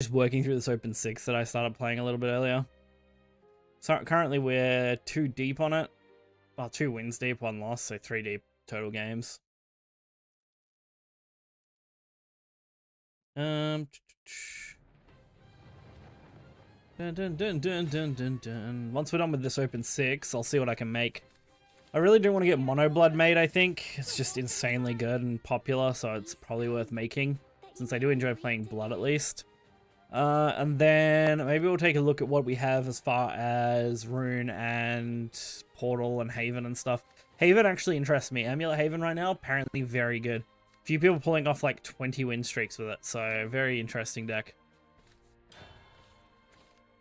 Just working through this open 6 that I started playing a little bit earlier. So currently we're 2 deep on it. Well, 2 wins deep, 1 loss, so 3 deep total games. Dun, dun, dun, dun, dun, dun, dun. Once we're done with this open 6, I'll see what I can make. I really do want to get Mono Blood made, I think. It's just insanely good and popular, so it's probably worth making, since I do enjoy playing Blood at least. And then maybe we'll take a look at what we have as far as Rune and Portal and Haven and stuff. Haven actually interests me. Amulet Haven right now, apparently very good. Few people pulling off like 20 win streaks with it, so very interesting deck.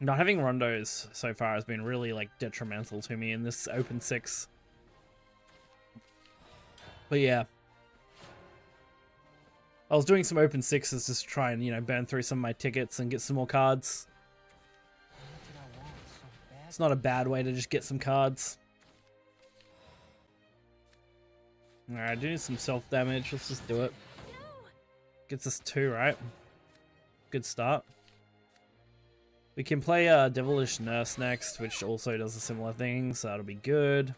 Not having Rondos so far has been really like detrimental to me in this open 6. But yeah. I was doing some open 6s just to try and, you know, burn through some of my tickets and get some more cards. It's not a bad way to just get some cards. Alright, I do need some self-damage. Let's just do it. Gets us 2, right? Good start. We can play Devilish Nurse next, which also does a similar thing, so that'll be good.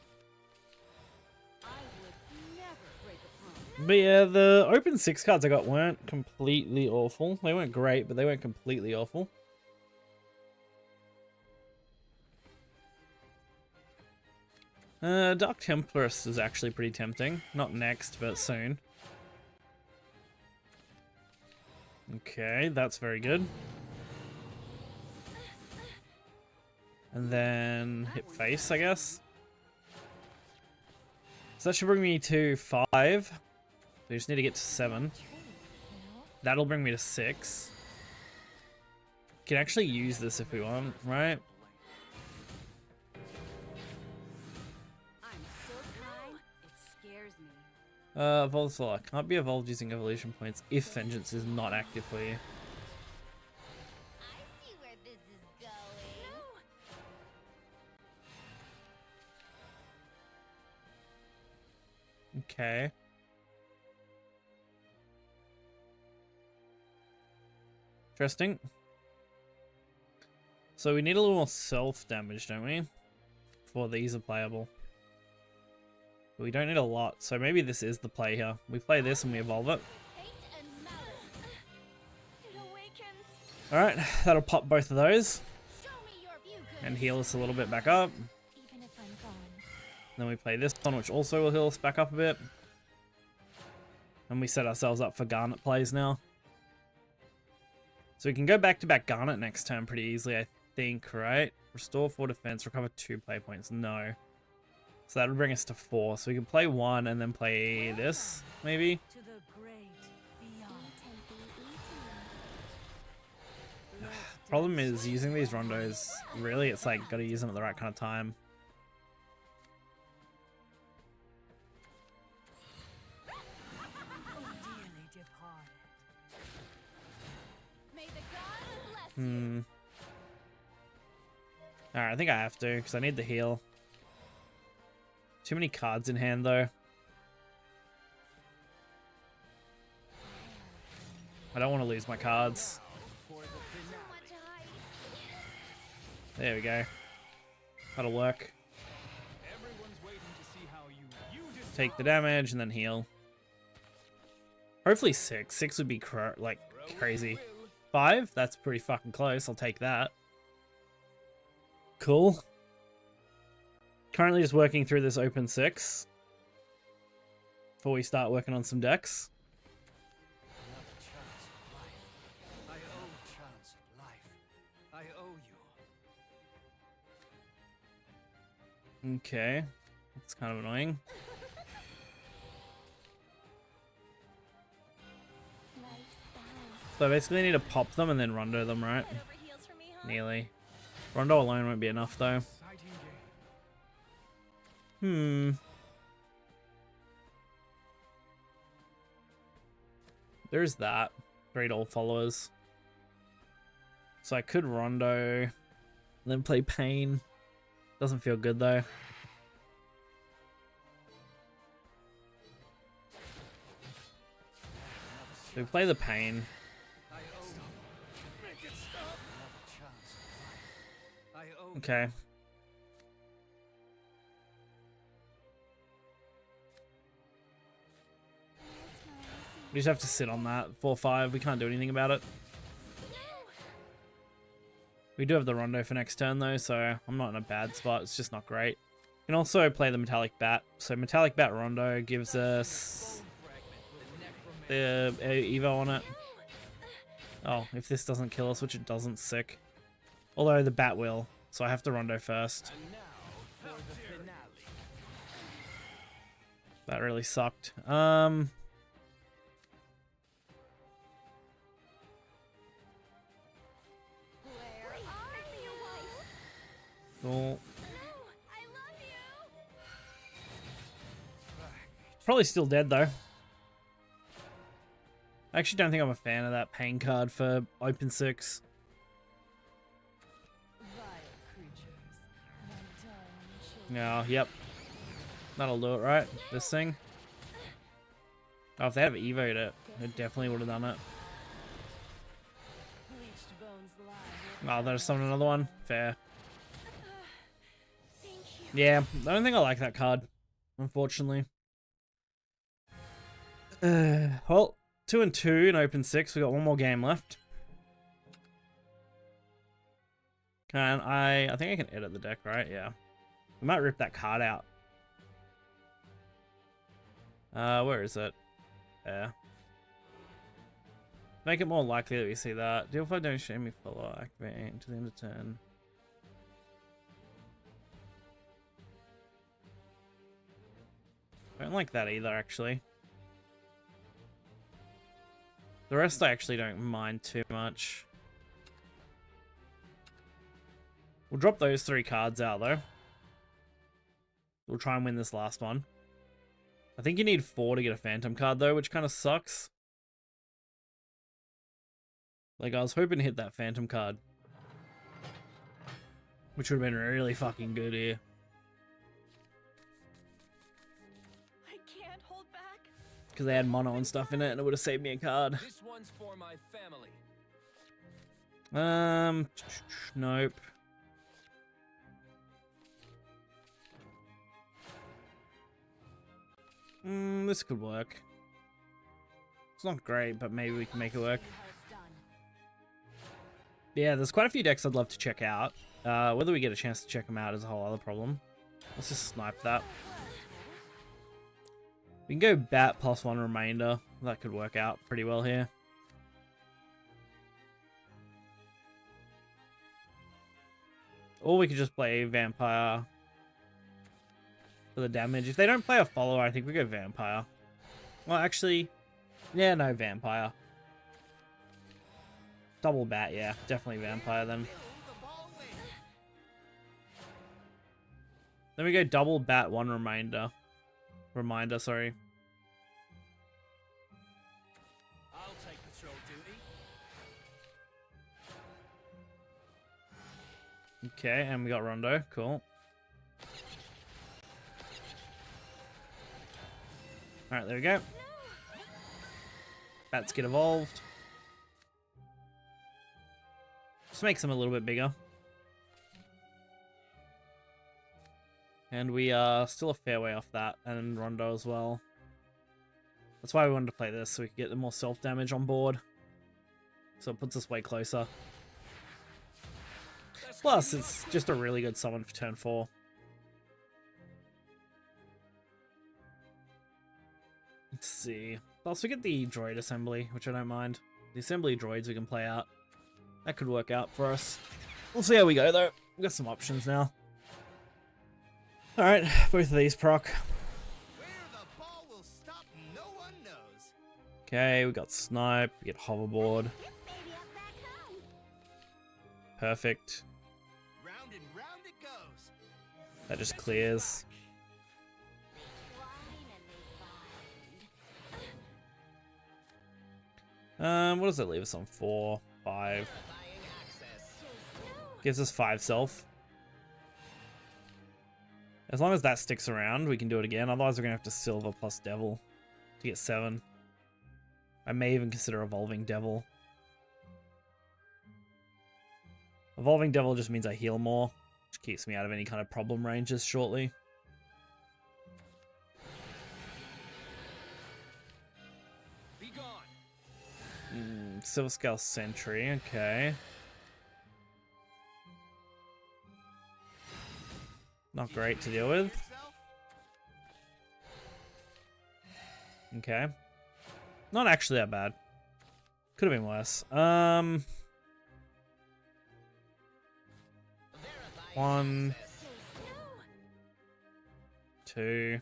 But yeah, the open 6 cards I got weren't completely awful. They weren't great, but they weren't completely awful. Dark Templars is actually pretty tempting. Not next, but soon. Okay, that's very good. And then hit face, I guess. So that should bring me to 5. We just need to get to 7. That'll bring me to 6. Can actually use this if we want, right? Volsala can't be evolved using evolution points if Vengeance is not active for you. Okay. Interesting. So we need a little more self-damage, don't we? Before these are playable. But we don't need a lot, so maybe this is the play here. We play this and we evolve it. Alright, that'll pop both of those. And heal us a little bit back up. Then we play this one, which also will heal us back up a bit. And we set ourselves up for Garnet plays now. So we can go back-to-back Garnet next turn pretty easily, I think, right? Restore 4 defense, recover 2 play points. No. So that'll bring us to 4. So we can play 1 and then play this, maybe? Problem is, using these Rondos, really, it's like, gotta use them at the right kind of time. Alright, I think I have to, because I need the heal. Too many cards in hand, though. I don't want to lose my cards. There we go. That'll work. Take the damage and then heal. Hopefully 6. 6 would be like crazy. 5? That's pretty fucking close. I'll take that. Cool. Currently just working through this open 6 before we start working on some decks. Okay, that's kind of annoying. So I basically need to pop them and then Rondo them, right? Nearly. Rondo alone won't be enough though. There's that. 3 old followers. So I could Rondo, and then play Pain. Doesn't feel good though. So we play the Pain. Okay. We just have to sit on that 4-5. We can't do anything about it. We do have the Rondo for next turn though, so I'm not in a bad spot. It's just not great. We can also play the Metallic Bat. So Metallic Bat Rondo gives us the Evo on it. Oh, if this doesn't kill us, which it doesn't, sick. Although the Bat will, so I have to Rondo first. That really sucked. Cool. Probably still dead though. I actually don't think I'm a fan of that pain card for Open 6. Yeah, yep. That'll do it, right? This thing. Oh, if they have Evo'd it, it definitely would have done it. Oh, there's summoned another one. Fair. Yeah, I don't think I like that card, unfortunately. Well, 2 and 2 in Open 6. We got one more game left. Can I think I can edit the deck, right? Yeah. We might rip that card out. Where is it? There. Make it more likely that we see that. Deal if I don't show me follow, activate until the end of turn. I don't like that either, actually. The rest I actually don't mind too much. We'll drop those 3 cards out, though. We'll try and win this last one. I think you need 4 to get a Phantom card, though, which kind of sucks. Like, I was hoping to hit that Phantom card. Which would have been really fucking good here. Because they had mono and stuff in it, and it would have saved me a card. This one's for my family. Nope. This could work. It's not great, but maybe we can make it work. Yeah, there's quite a few decks I'd love to check out. Whether we get a chance to check them out is a whole other problem. Let's just snipe that. We can go Bat +1 remainder. That could work out pretty well here. Or we could just play Vampire for the damage. If they don't play a follower, I think we go Vampire. Well, actually, yeah, no, Vampire. Double Bat, yeah, definitely Vampire then. Then we go double Bat 1 remainder. Reminder, sorry. I'll take patrol duty. Okay, and we got Rondo. Cool. Alright, there we go. Bats get evolved. Just makes them a little bit bigger. And we are still a fair way off that, and Rondo as well. That's why we wanted to play this, so we could get the more self-damage on board. So it puts us way closer. Plus, it's just a really good summon for turn 4. Let's see. Also get the droid assembly, which I don't mind. The assembly droids we can play out. That could work out for us. We'll see how we go, though. We've got some options now. Alright, both of these proc. Where the ball will stop, no one knows. Okay, we got Snipe, we get Hoverboard. Perfect. Round and round it goes. That just clears. What does that leave us on? 4, 5. Gives us 5 self. As long as that sticks around, we can do it again. Otherwise, we're going to have to Silver plus Devil to get 7. I may even consider evolving Devil. Evolving Devil just means I heal more, which keeps me out of any kind of problem ranges shortly. Be gone. Silver Scale Sentry, okay. Not great to deal with. Yourself? Okay. Not actually that bad. Could have been worse. One, two.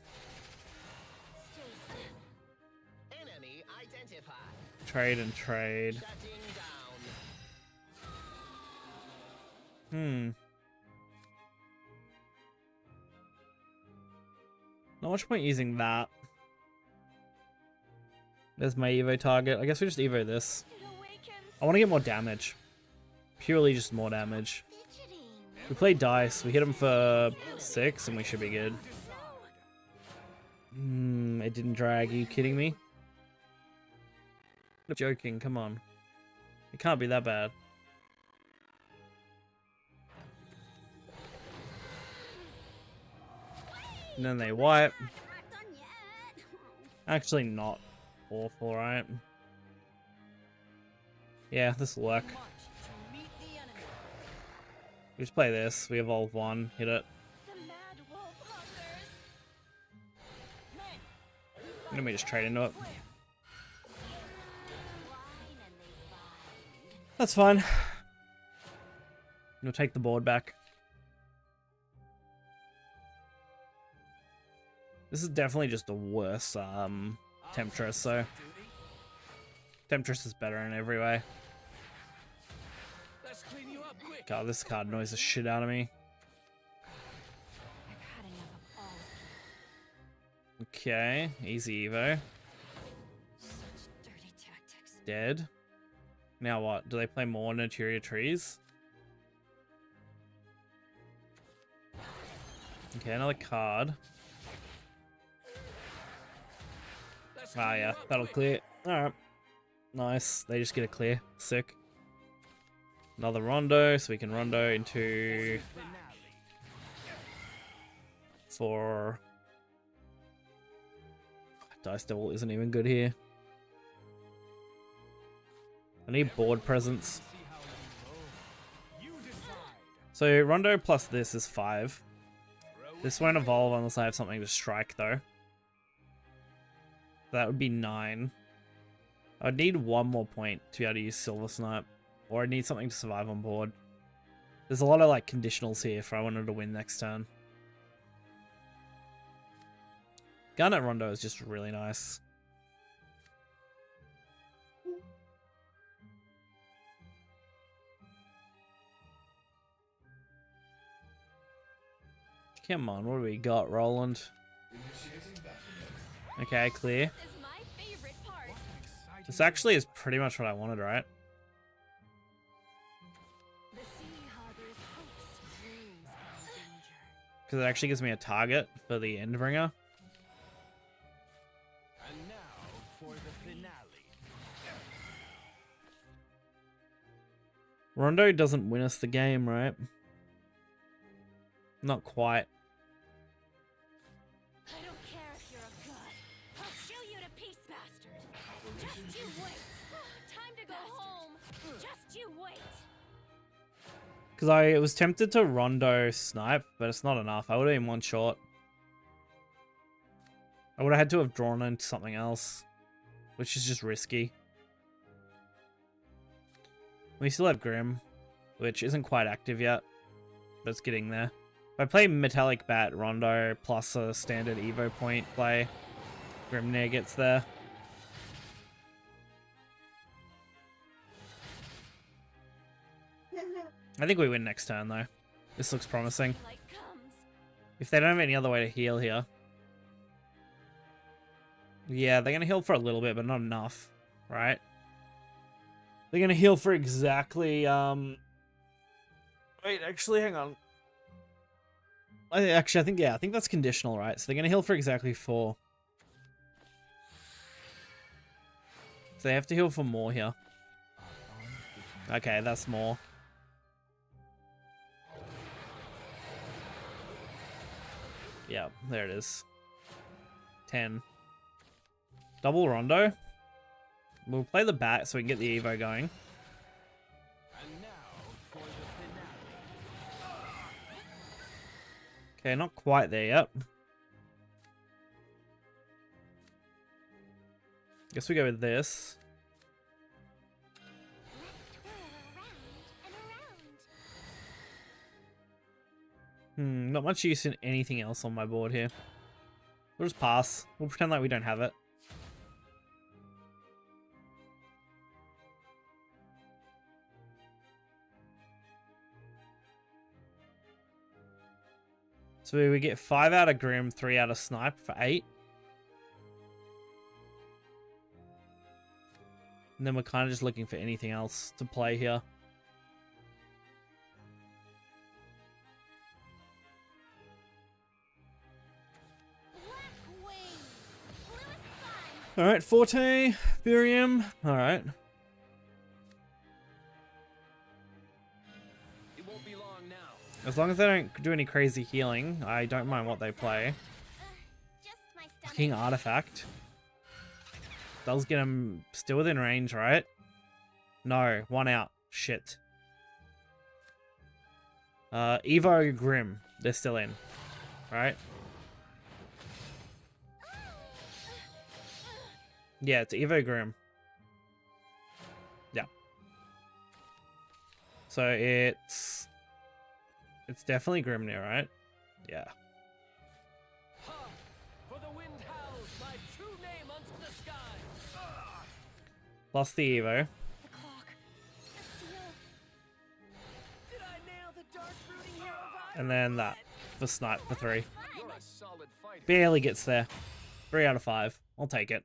Enemy identified. Trade and trade. Shutting down. Not much point using that. There's my Evo target. I guess we just Evo this. I want to get more damage. Purely just more damage. We play dice. We hit him for 6 and we should be good. It didn't drag. Are you kidding me? Joking. Come on. It can't be that bad. And then they wipe. Actually not awful, right? Yeah, this will work. We just play this. We evolve one, hit it. Let me just trade into it. That's fine. We'll take the board back. This is definitely just a worse Temptress, so Temptress is better in every way. Let's clean you up quick. God, this card annoys the shit out of me. Okay, easy Evo. Dead. Now what? Do they play more Naturia trees? Okay, another card. Ah, yeah, that'll clear. Alright. Nice. They just get a clear. Sick. Another Rondo, so we can Rondo into... For... Dice Devil isn't even good here. I need board presence. So Rondo plus this is 5. This won't evolve unless I have something to strike though. That would be 9. I'd need one more point to be able to use Silver Snipe. Or I'd need something to survive on board. There's a lot of like conditionals here if I wanted to win next turn. Garnet Rondo is just really nice. Come on, what do we got, Roland? Okay, clear. This actually is pretty much what I wanted, right? Because it actually gives me a target for the Endbringer. And now for the finale. Rondo doesn't win us the game, right? Not quite. I don't care if you're a god. I'll chew you to pieces, bastard. Just you wait. Time to go home. Just you wait. Because I was tempted to Rondo Snipe, but it's not enough. I would have been one short. I would have had to have drawn into something else, which is just risky. We still have Grim, which isn't quite active yet, but it's getting there. If I play Metallic Bat, Rondo, plus a standard Evo point play, Grimnir gets there. I think we win next turn, though. This looks promising. Light comes. If they don't have any other way to heal here. Yeah, they're going to heal for a little bit, but not enough, right? They're going to heal for exactly, Wait, actually, hang on. I think that's conditional, right? So they're going to heal for exactly 4. So they have to heal for more here. Okay, that's more. Yeah, there it is. 10. Double Rondo. We'll play the bat so we can get the Evo going. And now for the finale. Okay, not quite there yet. Guess we go with this. Let's twirl around and around. Not much use in anything else on my board here. We'll just pass. We'll pretend like we don't have it. So we get 5 out of Grim, 3 out of Snipe for 8. And then we're kind of just looking for anything else to play here. Black wings. Blue is fun. Alright, Forte, Burium. Alright. It won't be long now. As long as they don't do any crazy healing, I don't mind what they play. Just my stomach. King Artifact. Does get him still within range, right? No, 1 out. Shit. Evo Grim. They're still in. Right? Yeah, it's Evo Grim. Yeah. So it's definitely Grimnir, right? Yeah. Ha! For the wind howls my true name unto the skies. Plus the Evo. The clock. The seal. Did I nail the dark brooding hero vibe? And then that for Snipe for 3. You're a solid fighter. Barely gets there. 3 out of 5. I'll take it.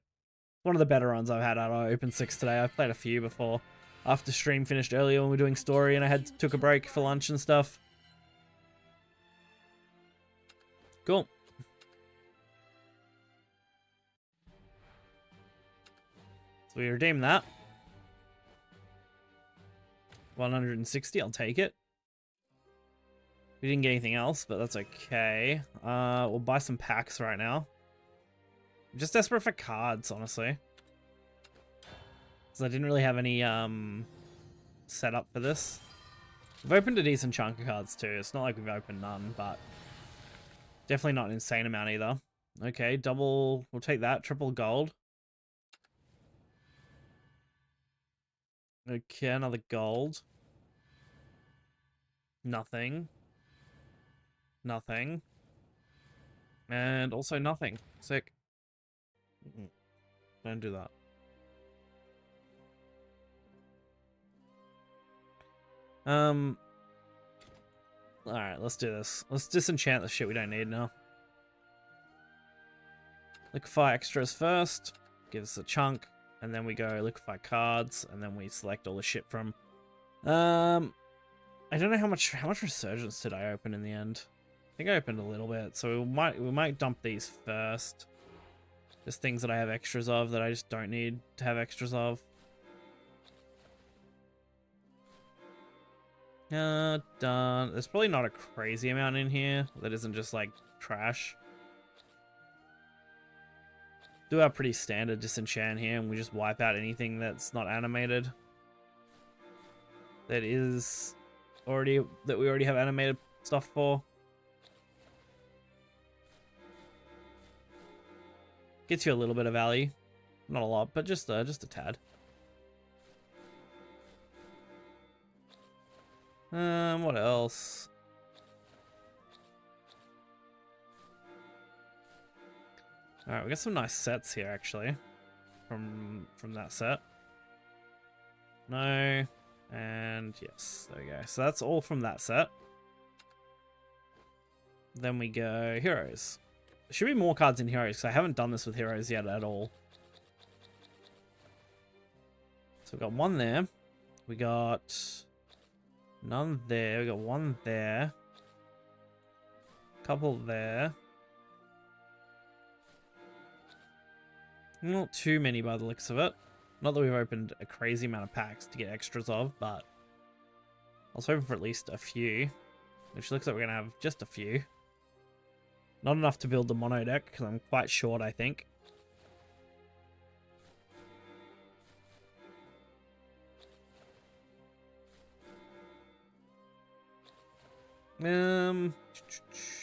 One of the better runs I've had out of Open 6 today. I've played a few before. After stream finished earlier when we were doing story and I took a break for lunch and stuff. Cool. So we redeem that. 160, I'll take it. We didn't get anything else, but that's okay. We'll buy some packs right now. I'm just desperate for cards, honestly. Because I didn't really have any setup for this. We've opened a decent chunk of cards too. It's not like we've opened none, but definitely not an insane amount either. Okay, double. We'll take that. Triple gold. Okay, another gold. Nothing. Nothing. And also nothing. Sick. Don't do that. Alright, let's do this. Let's disenchant the shit we don't need now. Liquefy extras first. Give us a chunk. And then we go liquefy cards. And then we select all the shit from... I don't know how much resurgence did I open in the end. I think I opened a little bit. So we might dump these first. Just things that I have extras of that I just don't need to have extras of. Done. There's probably not a crazy amount in here that isn't just like trash. Do our pretty standard disenchant here and we just wipe out anything that's not animated. That we already have animated stuff for. Gets you a little bit of value. Not a lot, but just a tad. What else? Alright, we got some nice sets here actually. From that set. No. And yes, there we go. So that's all from that set. Then we go heroes. There should be more cards in heroes because I haven't done this with heroes yet at all. So we've got one there. We got none there. We got one there. Couple there. Not too many by the looks of it. Not that we've opened a crazy amount of packs to get extras of, but I was hoping for at least a few. Which looks like we're going to have just a few. Not enough to build the mono deck, because I'm quite short, I think.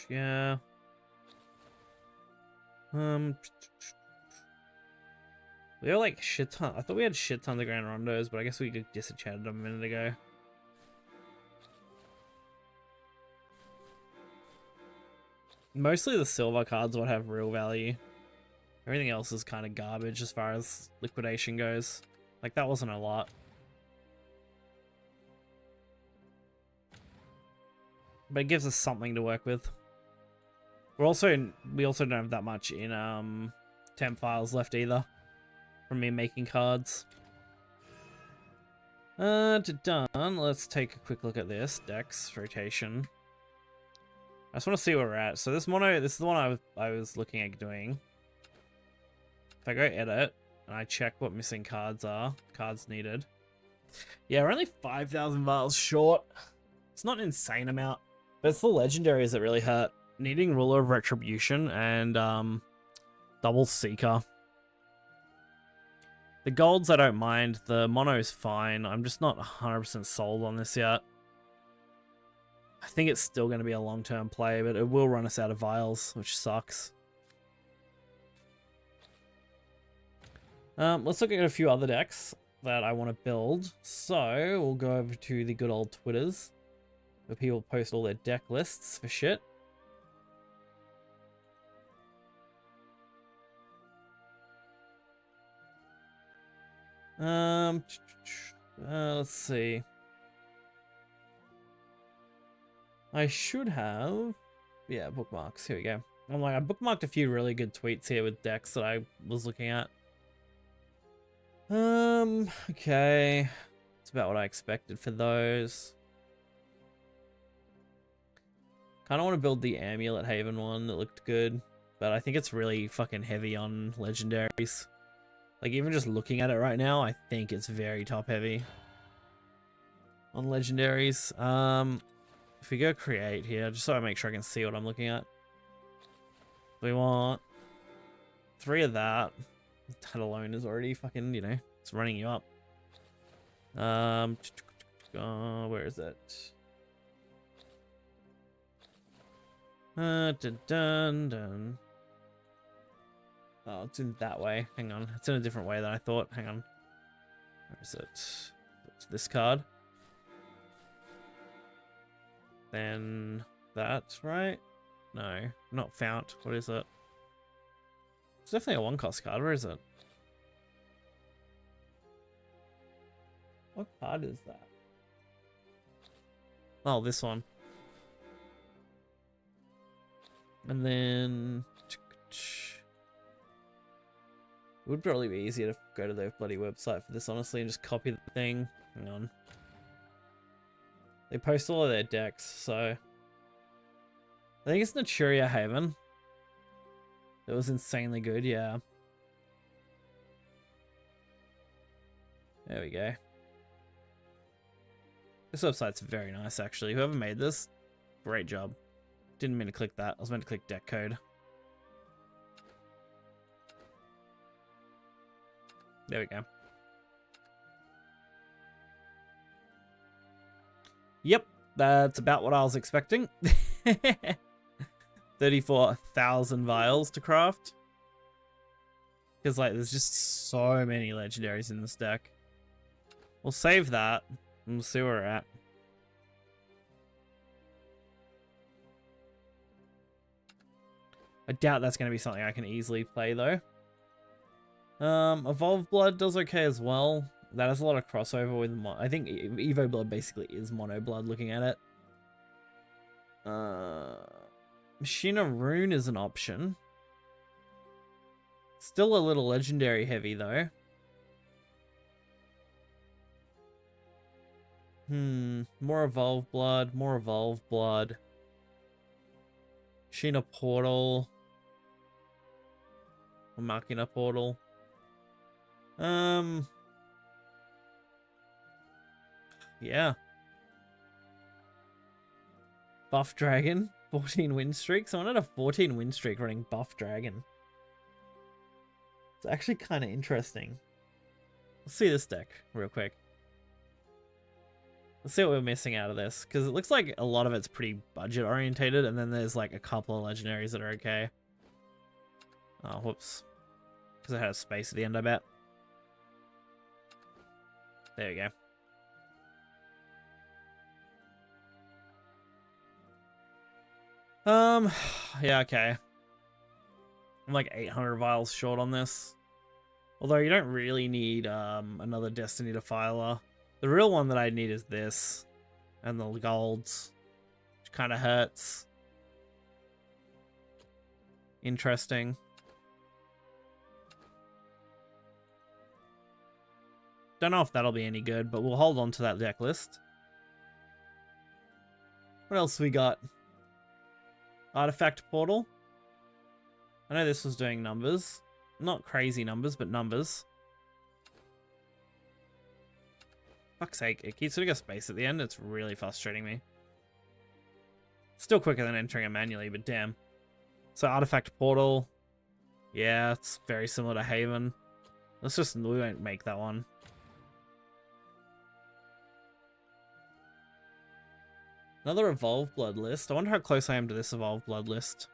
Yeah. We have like shit ton. I thought we had shit tons of Grand Rondos, but I guess we disenchanted them a minute ago. Mostly the silver cards would have real value. Everything else is kind of garbage as far as liquidation goes. Like, that wasn't a lot. But it gives us something to work with. We also don't have that much in temp files left either from me making cards. Done. Let's take a quick look at this Dex rotation. I just want to see where we're at. So this is the one I was looking at doing. If I go edit and I check what missing cards are, cards needed. Yeah, we're only 5,000 vials short. It's not an insane amount, but it's the legendaries that really hurt. Needing Ruler of Retribution and double Seeker. The golds I don't mind. The mono's fine. I'm just not 100% sold on this yet. I think it's still going to be a long-term play, but it will run us out of vials, which sucks. Let's look at a few other decks that I want to build. So we'll go over to the good old Twitters, where people post all their deck lists for shit. Let's see. I should have, yeah, bookmarks. Here we go. I'm like, I bookmarked a few really good tweets here with decks that I was looking at. Okay. It's about what I expected for those. Kind of want to build the Amulet Haven one that looked good, but I think it's really fucking heavy on legendaries. Like, even just looking at it right now, I think it's very top heavy on legendaries. If we go create here, just so I make sure I can see what I'm looking at. We want 3 of that. That alone is already fucking, you know, it's running you up. Where is it? Dun. Oh, it's in that way. Hang on. It's in a different way than I thought. Hang on. Where is it? It's this card. Then that, right? No, not Fount. What is it? It's definitely a 1-cost card. Where is it? What card is that? Oh, this one. And then it would probably be easier to go to their bloody website for this, honestly, and just copy the thing. Hang on. They post all of their decks, so I think it's Naturia Haven. It was insanely good, yeah. There we go. This website's very nice, actually. Whoever made this, great job. Didn't mean to click that. I was meant to click deck code. There we go. Yep, that's about what I was expecting. 34,000 vials to craft. Because, like, there's just so many legendaries in this deck. We'll save that, and we'll see where we're at. I doubt that's going to be something I can easily play, though. Evolve Blood does okay as well. That has a lot of crossover with I think Evo Blood basically is Mono Blood looking at it. Machina Rune is an option. Still a little legendary heavy though. More Evolve Blood, more Evolve Blood. Machina Portal. Machina Portal. Yeah. Buff Dragon. 14 win streak. Someone had a 14 win streak running Buff Dragon. It's actually kind of interesting. Let's see this deck real quick. Let's see what we're missing out of this, because it looks like a lot of it's pretty budget orientated, and then there's like a couple of legendaries that are okay. Oh, whoops. Because it had a space at the end, I bet. There we go. Yeah, okay. I'm like 800 vials short on this. Although you don't really need another Destiny Defiler. The real one that I need is this. And the golds. Which kind of hurts. Interesting. Don't know if that'll be any good, but we'll hold on to that deck list. What else we got? Artifact Portal. I know this was doing numbers. Not crazy numbers, but numbers. Fuck's sake, it keeps putting a space at the end. It's really frustrating me. Still quicker than entering it manually, but damn. So Artifact Portal. Yeah, it's very similar to Haven. We won't make that one. Another Evolved Blood list. I wonder how close I am to this Evolved Blood list.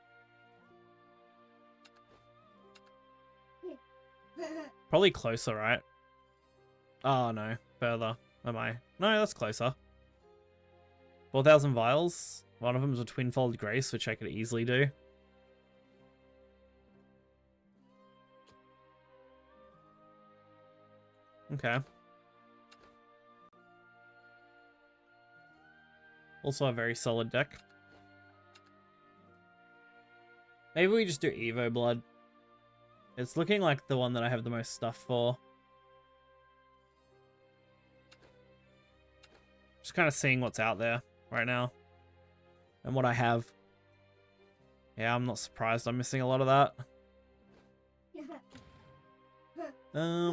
Probably closer, right? Oh, no. Further. Am I? No, that's closer. 4,000 vials. One of them is a Twinfold Grace, which I could easily do. Okay. Also a very solid deck. Maybe we just do Evo Blood. It's looking like the one that I have the most stuff for. Just kind of seeing what's out there right now. And what I have. Yeah, I'm not surprised I'm missing a lot of that.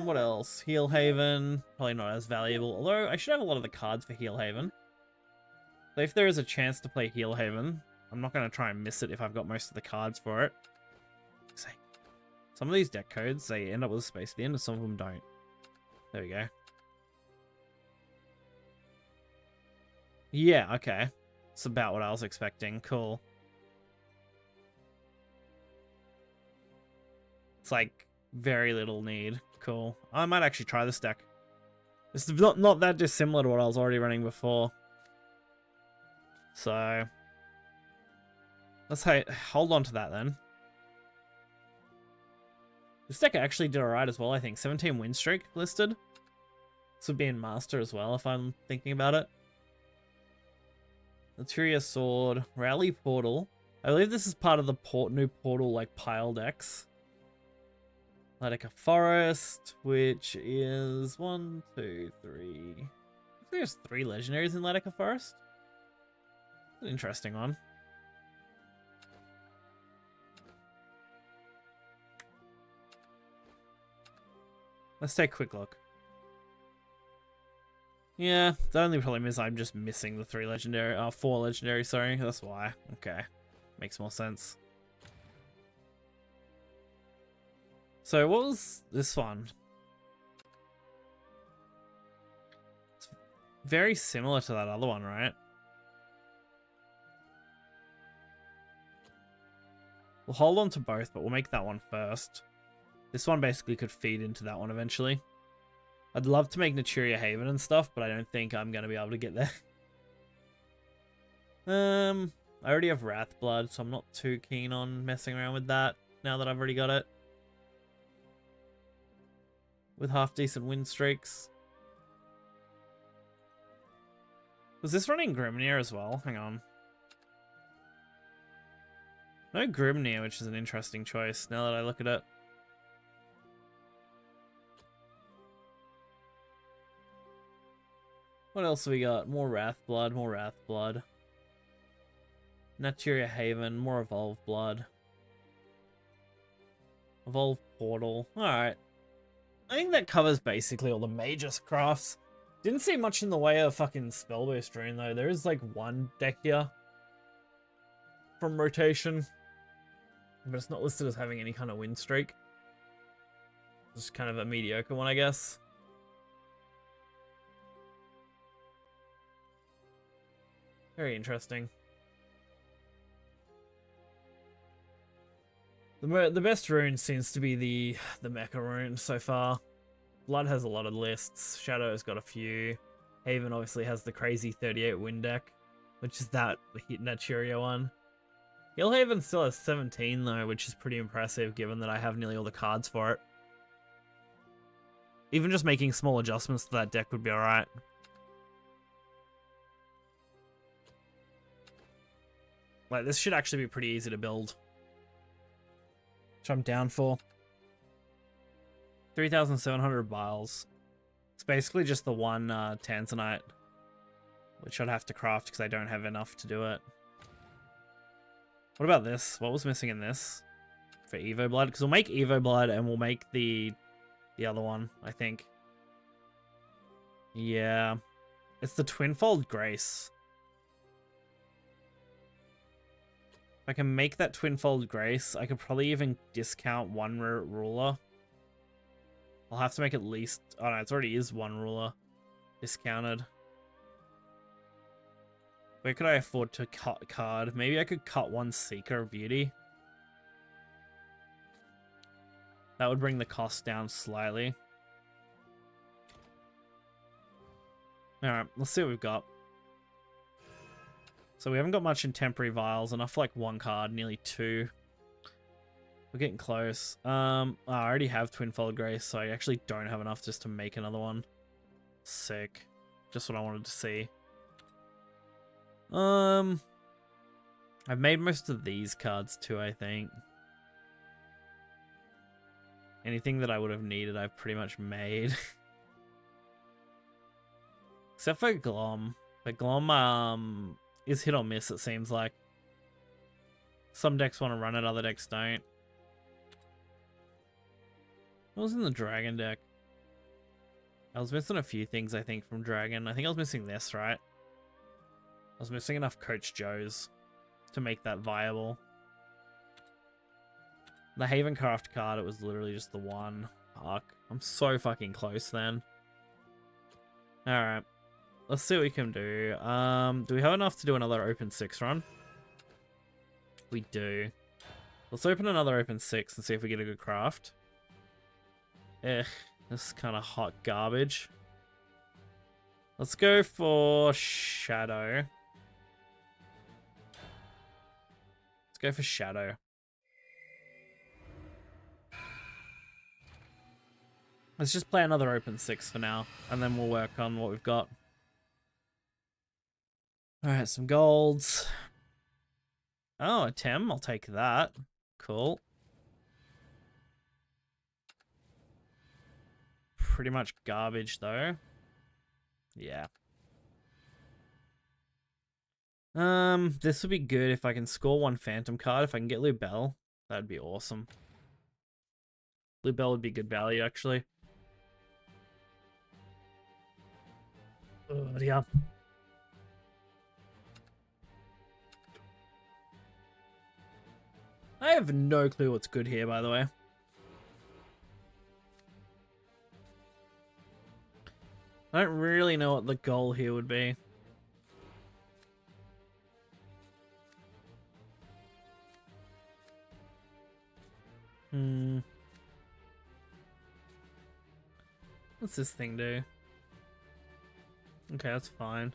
What else? Heal Haven. Probably not as valuable. Although, I should have a lot of the cards for Heal Haven. So if there is a chance to play Heal Haven, I'm not going to try and miss it if I've got most of the cards for it. Some of these deck codes, they end up with a space at the end, and some of them don't. There we go. Yeah, okay. It's about what I was expecting. Cool. It's like very little need. Cool. I might actually try this deck. It's not that dissimilar to what I was already running before. So let's hold on to that then. This deck actually did alright as well, I think. 17 win streak listed. This would be in Master as well, if I'm thinking about it. Laturia Sword, Rally Portal. I believe this is part of the new Portal, like, pile decks. Atletica Forest, which is 1, 2, 3. I think there's 3 legendaries in Atletica Forest. An interesting one. Let's take a quick look. Yeah, the only problem is I'm just missing the 4 legendary, sorry. That's why. Okay. Makes more sense. So what was this one? It's very similar to that other one, right? We'll hold on to both, but we'll make that one first. This one basically could feed into that one eventually. I'd love to make Naturia Haven and stuff, but I don't think I'm going to be able to get there. I already have Wrathblood, so I'm not too keen on messing around with that now that I've already got it. With half-decent win streaks. Was this running Grimnir as well? Hang on. No Grimnir, which is an interesting choice now that I look at it. What else have we got? More Wrathblood, more Wrathblood. Naturia Haven, more Evolved Blood. Evolved Portal. Alright. I think that covers basically all the major crafts. Didn't see much in the way of fucking Spellburst Rune though. There is like one deck here from rotation. But it's not listed as having any kind of win streak. It's kind of a mediocre one, I guess. Very interesting. The best rune seems to be the Mecha rune so far. Blood has a lot of lists. Shadow's got a few. Haven obviously has the crazy 38 win deck, which is that Naturia one. Gilhaven still has 17 though, which is pretty impressive given that I have nearly all the cards for it. Even just making small adjustments to that deck would be alright. Like, this should actually be pretty easy to build. Which I'm down for. 3,700 vials. It's basically just the one Tanzanite, which I'd have to craft because I don't have enough to do it. What about this? What was missing in this? For Evo Blood? Because we'll make Evo Blood and we'll make the other one, I think. Yeah. It's the Twinfold Grace. If I can make that Twinfold Grace, I could probably even discount one ruler. I'll have to make at least... Oh no, it already is one ruler discounted. Where could I afford to cut a card? Maybe I could cut one Seeker of Beauty. That would bring the cost down slightly. Alright, let's see what we've got. So we haven't got much in temporary vials, enough for like one card, nearly two. We're getting close. I already have Twinfold Grace, so I actually don't have enough just to make another one. Sick. Just what I wanted to see. I've made most of these cards too, I think. Anything that I would have needed, I've pretty much made. Except for Glom. But Glom, is hit or miss, it seems like. Some decks want to run it, other decks don't. What was in the Dragon deck? I was missing a few things, I think, from Dragon. I think I was missing this, right? I was missing enough Coach Joes to make that viable. The Havencraft card, it was literally just the one. Fuck. I'm so fucking close then. Alright. Let's see what we can do. Do we have enough to do another open 6 run? We do. Let's open another open 6 and see if we get a good craft. This is kind of hot garbage. Let's go for Shadow. Let's go for Shadow. Let's just play another open 6 for now, and then we'll work on what we've got. Alright, some golds. Oh, a Tem, I'll take that. Cool. Pretty much garbage, though. Yeah. This would be good if I can score one Phantom card. If I can get Lubell, that'd be awesome. Lubell would be good value, actually. Oh, yeah. I have no clue what's good here, by the way. I don't really know what the goal here would be. What's this thing do? Okay, that's fine.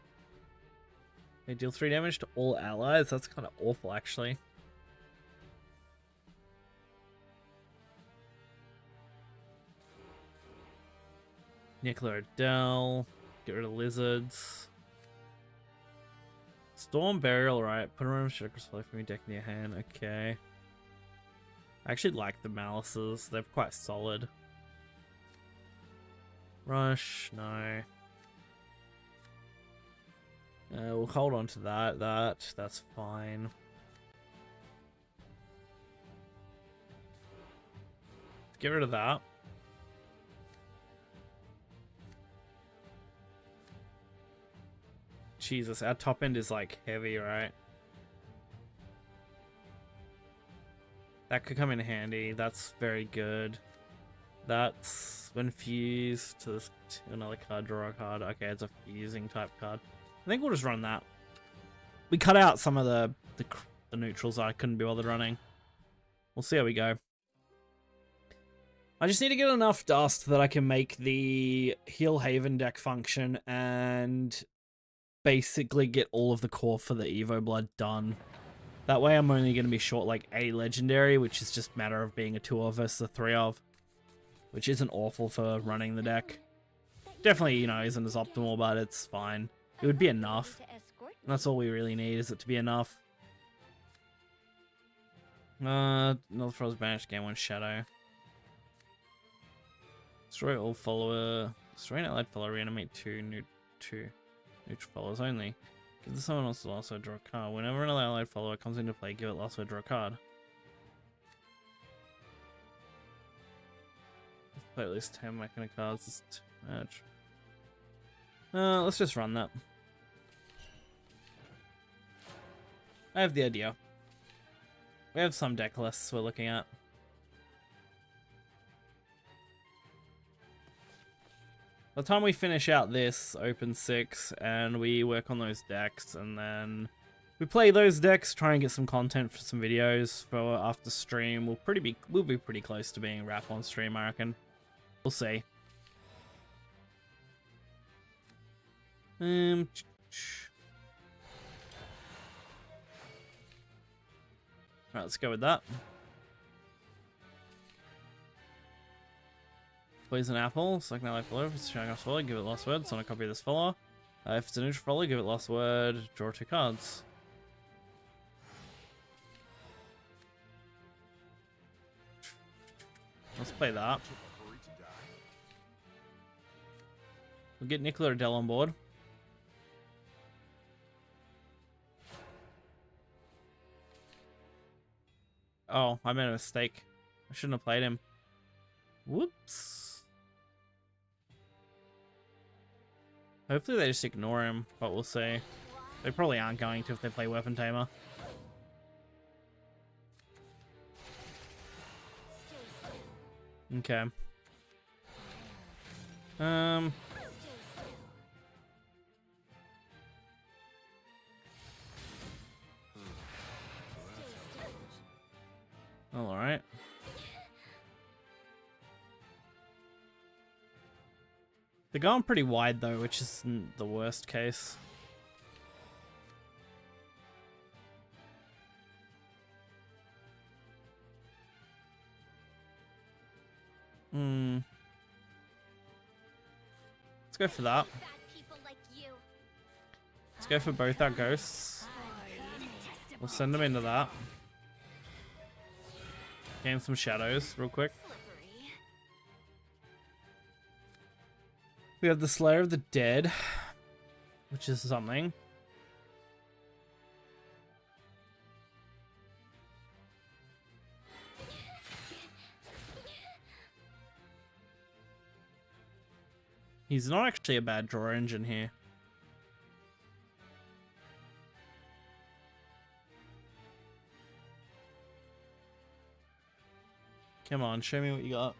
They deal 3 damage to all allies? That's kind of awful, actually. Nicola Odell. Get rid of lizards. Storm Burial, right. Put a random Chakra Spell from your deck in your hand. Okay. I actually like the Malices. They're quite solid. Rush, no. We'll hold on to that. That's fine. Get rid of that. Jesus, our top end is like heavy, right? That could come in handy. That's very good. That's when fused to this to another card, draw a card. Okay, it's a fusing type card. I think we'll just run that. We cut out some of the neutrals I couldn't be bothered running. We'll see how we go. I just need to get enough dust that I can make the Heal Haven deck function and basically get all of the core for the Evo Blood done. That way I'm only going to be short like a legendary, which is just a matter of being a 2 of versus a 3 of. Which isn't awful for running the deck. Definitely, you know, isn't as optimal, but it's fine. It would be enough. And that's all we really need, is it to be enough. Another Frost banished, game 1 Shadow. Destroy all follower. Destroy an allied follower, reanimate 2 neutral followers only. Give the someone else the last word, draw a card. Whenever an allied follower comes into play, give it last word, draw a card. Play at least 10 Mechanic cards this match. Let's just run that. I have the idea. We have some deck lists we're looking at. By the time we finish out this Open 6 and we work on those decks and then we play those decks, try and get some content for some videos for after stream, we'll be pretty close to being wrapped on stream, I reckon. We'll see. Alright, let's go with that. Poison apple, select an ally follower. If it's showing off follower, give it last word. It's on a copy of this follower. If it's a neutral follower, give it last word. Draw 2 cards. Let's play that. We'll get Nicola Adele on board. Oh, I made a mistake. I shouldn't have played him. Whoops. Hopefully they just ignore him, but we'll see. They probably aren't going to if they play Weapon Tamer. Okay. All right. They're going pretty wide though, which isn't the worst case. Let's go for that. Let's go for both our ghosts. We'll send them into that. Gain some shadows real quick. We have the Slayer of the Dead, which is something. He's not actually a bad draw engine here. Come on, show me what you got.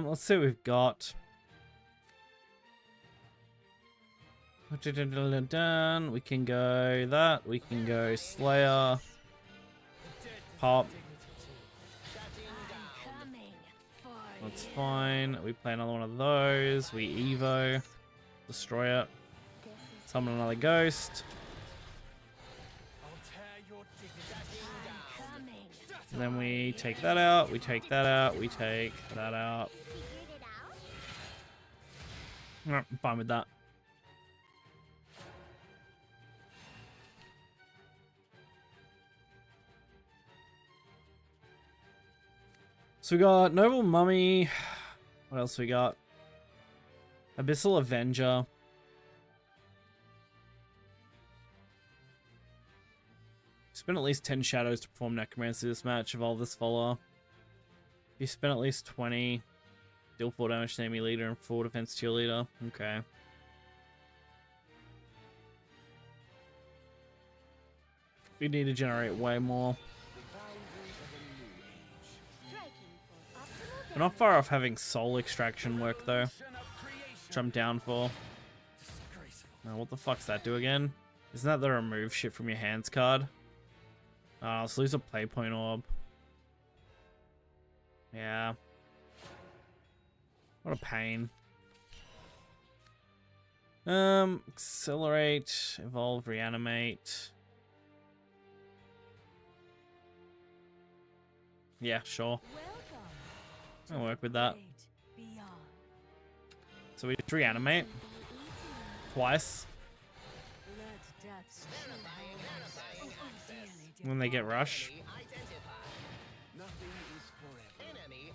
Let's see what we've got. Done. We can go that. We can go Slayer. Pop. That's fine. We play another one of those. We Evo. Destroy it. Summon another ghost. And then we take that out, we take that out, we take that out. Figured it out? Alright, I'm fine with that. So we got Noble Mummy. What else we got? Abyssal Avenger. Spend at least 10 shadows to perform Necromancy this match. Evolve this follower. You spend at least 20. Deal 4 damage to enemy leader and 4 defense to your leader. Okay. We need to generate way more. Striking for optimal We're not far off having soul extraction work though, which I'm down for. Now, what the fuck's that do again? Isn't that the remove shit from your hands card? Let's lose a play point orb. Yeah. What a pain. Accelerate, evolve, reanimate. Yeah, sure. I'll work with that. So we just reanimate twice when they get rush. Enemy identified. Nothing is forever. Enemy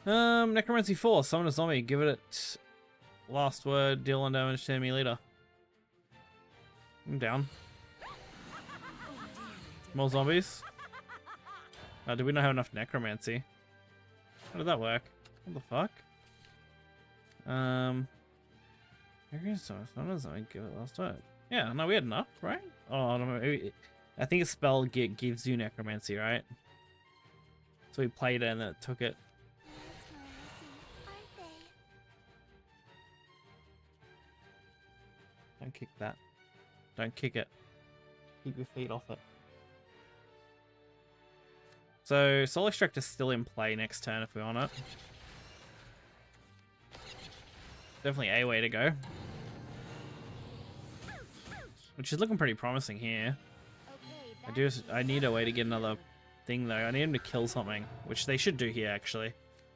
identified. Necromancy 4, summon a zombie, give it last word, deal 1 damage to enemy leader. I'm down. More zombies? Did we not have enough necromancy? How did that work? What the fuck? Summon a zombie, give it last word. Yeah, no, we had enough, right? Oh, no, I think a spell gives you necromancy, right? So we played it and it took it. aren't they? Don't kick that. Don't kick it. Keep your feet off it. So Soul Extract is still in play next turn if we want it. Definitely a way to go. Which is looking pretty promising here. Okay, I need a way to get another thing though. I need him to kill something, which they should do here actually.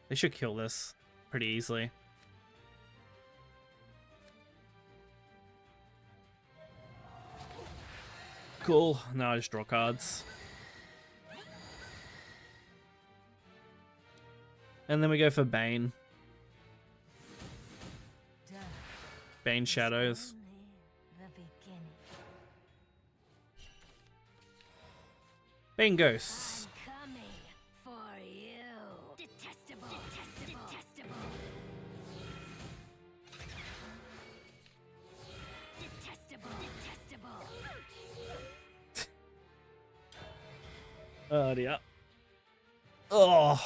They should kill this pretty easily. Cool. Now I just draw cards. And then we go for Bane. Bane Shadows. Bane Ghosts. coming for you. Detestable. Detestable. Detestable. Detestable. Oh dear. Oh.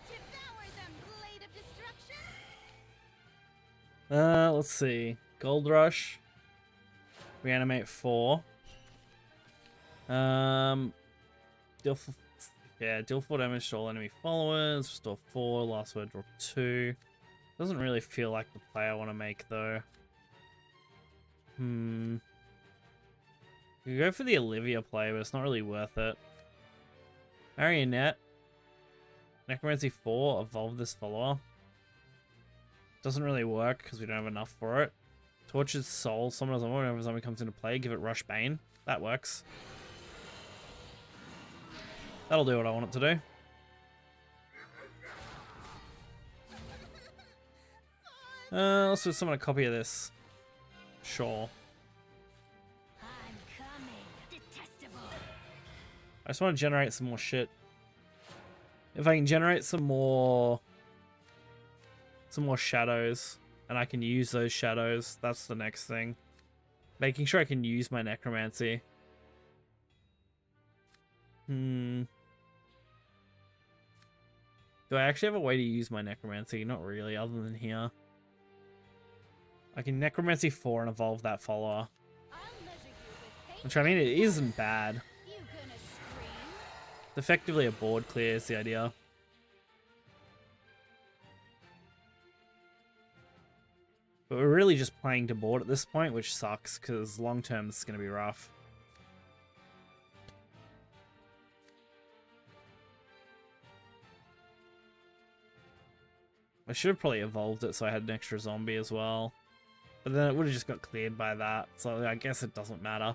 Devour them, blade of destruction. Let's see. Gold Rush. Reanimate 4. Deal 4 damage to all enemy followers. Restore 4. Last word, draw 2. Doesn't really feel like the play I want to make though. We could go for the Olivia play, but it's not really worth it. Marionette. Necromancy 4. Evolve this follower. Doesn't really work because we don't have enough for it. Tortured Soul. Summon a zombie. Whenever a zombie comes into play, give it Rush Bane. That works. That'll do what I want it to do. Let's just summon a copy of this. Sure. I'm coming. Detestable. I just want to generate some more shit. If I can generate some more shadows, and I can use those shadows, that's the next thing. Making sure I can use my necromancy. Do I actually have a way to use my necromancy? Not really, other than here. I can Necromancy 4 and evolve that follower. I'll measure you with hate. Which, I mean, it isn't bad. You gonna scream? It's effectively a board clear is the idea. But we're really just playing to board at this point, which sucks, because long term it's going to be rough. I should have probably evolved it so I had an extra zombie as well. But then it would have just got cleared by that, so I guess it doesn't matter.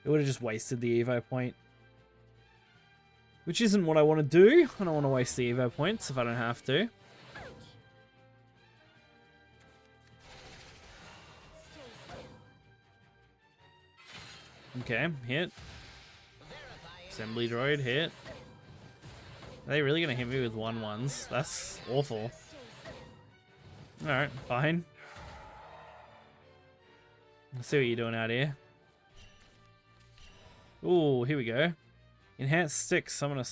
It would have just wasted the Evo point. Which isn't what I want to do. I don't want to waste the Evo points if I don't have to. Okay, hit. Assembly droid, hit. Are they really going to hit me with 1/1s? That's awful. Alright, fine. Let's see what you're doing out here. Ooh, here we go. Enhanced stick, summon a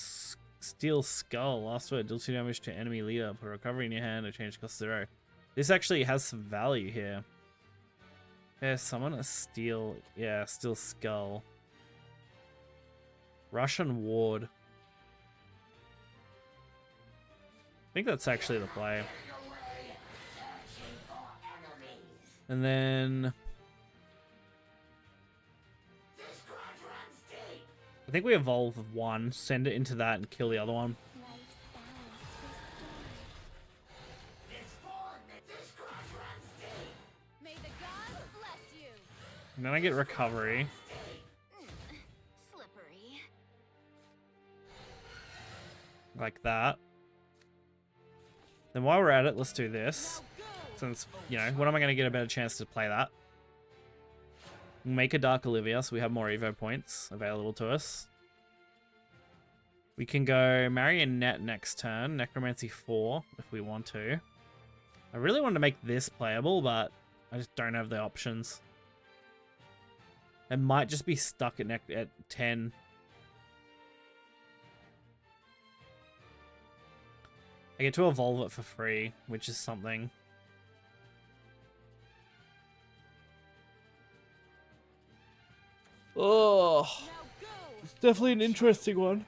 steel skull. Last word, deal 2 damage to enemy leader. Put a recovery in your hand or change cost 0. This actually has some value here. Yeah, summon a steel... Yeah, steel skull. Russian ward. I think that's actually the play. And then... I think we evolve one, send it into that, and kill the other one. May the gods bless you. And then I get recovery. Slippery. Like that. Then while we're at it, let's do this. Since, you know, when am I going to get a better chance to play that? Make a Dark Olivia so we have more Evo points available to us. We can go Marionette next turn, Necromancy 4 if we want to. I really want to make this playable, but I just don't have the options. It might just be stuck at 10. I get to evolve it for free, which is something. Oh, Now go. it's definitely an interesting one.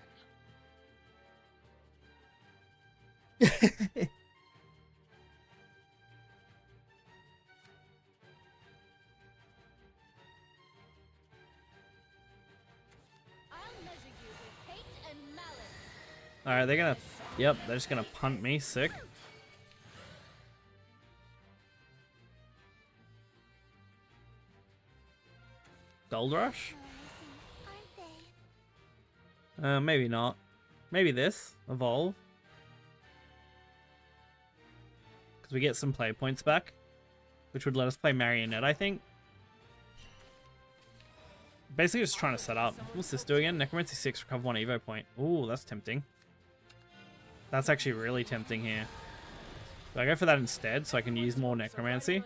I'll measure you with hate and malice. Alright, they're gonna... Yep, they're just gonna punt me. Sick. Gold Rush? Aren't they? Maybe not. Maybe this. Evolve. Because we get some play points back. Which would let us play Marionette, I think. Basically just trying to set up. What's this do again? Necromancy 6, recover 1 Evo point. Ooh, that's tempting. That's actually really tempting here. Do I go for that instead so I can use more Necromancy?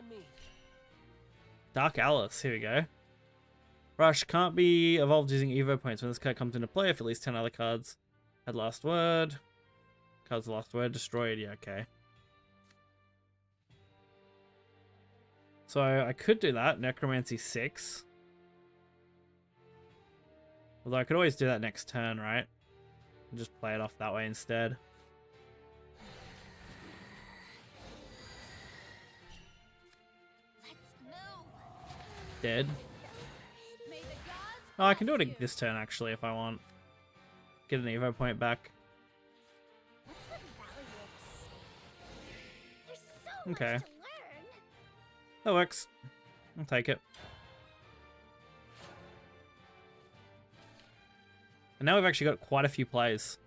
Dark Alice, here we go. Rush can't be evolved using Evo points. When this card comes into play, if at least 10 other cards had last word. Cards last word destroyed, yeah, okay. So I could do that, Necromancy 6. Although I could always do that next turn, right? And just play it off that way instead. Let's move. Dead. May the gods Oh, I can do bless it you. this turn actually if I want. Get an Evo point back. What's the value of this? There's so Okay. much to learn. That works. I'll take it. And now we've actually got quite a few plays.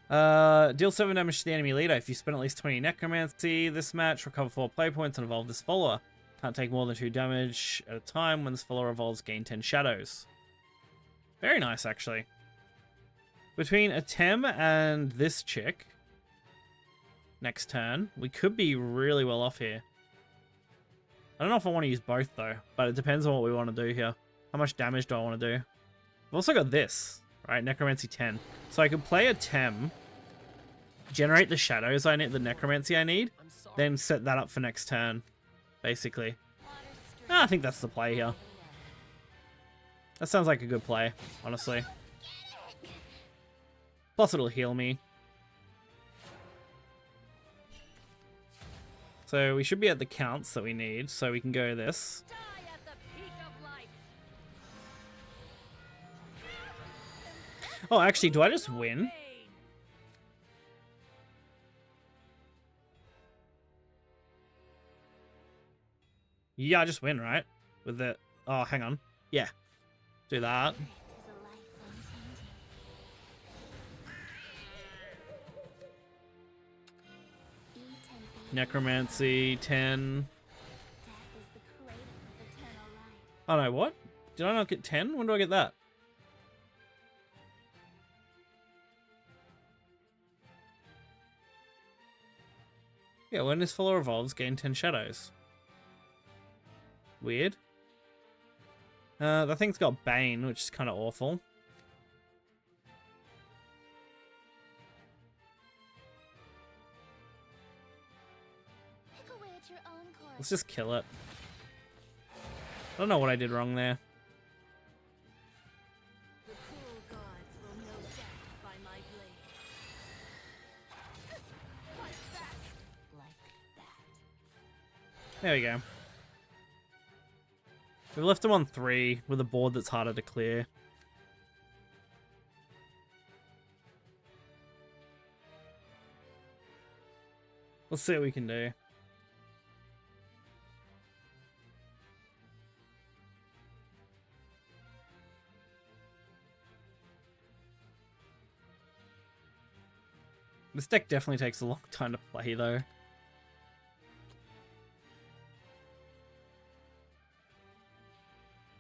Deal 7 damage to the enemy leader. If you spend at least 20 Necromancy this match, recover 4 play points and evolve this follower. Can't take more than 2 damage at a time. When this follower evolves, gain 10 shadows. Very nice, actually. Between Atem and this chick, next turn, we could be really well off here. I don't know if I want to use both, though, but it depends on what we want to do here. How much damage do I want to do? I've also got this, right? Necromancy 10. So I could play Atem, generate the shadows I need, the Necromancy I need, then set that up for next turn. basically. Water stream. Ah, I think that's the play here. That sounds like a good play, honestly. Plus it'll heal me. So we should be at the counts that we need, so we can go this. Die at the peak of life. Oh, actually, do I just win? Pain. Yeah, I just win, right? With the... Oh, hang on. Yeah. Do that. It is a life unchanging. Eat and be Necromancy, 10. Death is the cradle of eternal life. Oh no, what? Did I not get 10? When do I get that? Yeah, when this follower evolves, gain 10 shadows. Weird. That thing's got Bane, which is kind of awful. Pick away at your own course. Let's just kill it. I don't know what I did wrong there. The cruel gods will know death by my blade. Fight back. Like that. There we go. We left him on 3 with a board that's harder to clear. Let's see what we can do. This deck definitely takes a long time to play though.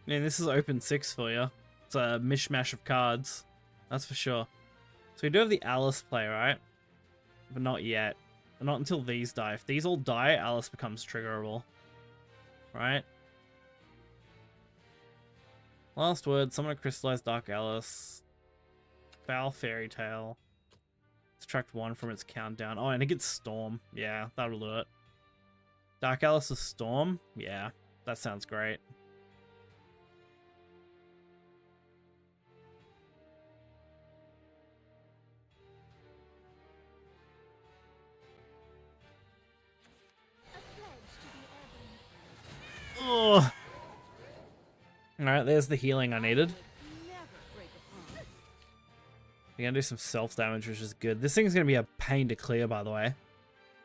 Man, this is open 6 for you. It's a mishmash of cards. That's for sure. So we do have the Alice play, right? But not yet. Not until these die. If these all die, Alice becomes triggerable. Right? Last word, summon a crystallized Dark Alice. Foul Fairy Tale. Subtract 1 from its countdown. Oh, and it gets Storm. Yeah, that'll do it. Dark Alice is Storm? Yeah, that sounds great. A pledge to the urban. Ugh. Alright, there's the healing I needed. Never break a promise. We're gonna do some self-damage, which is good. This thing's gonna be a pain to clear, by the way.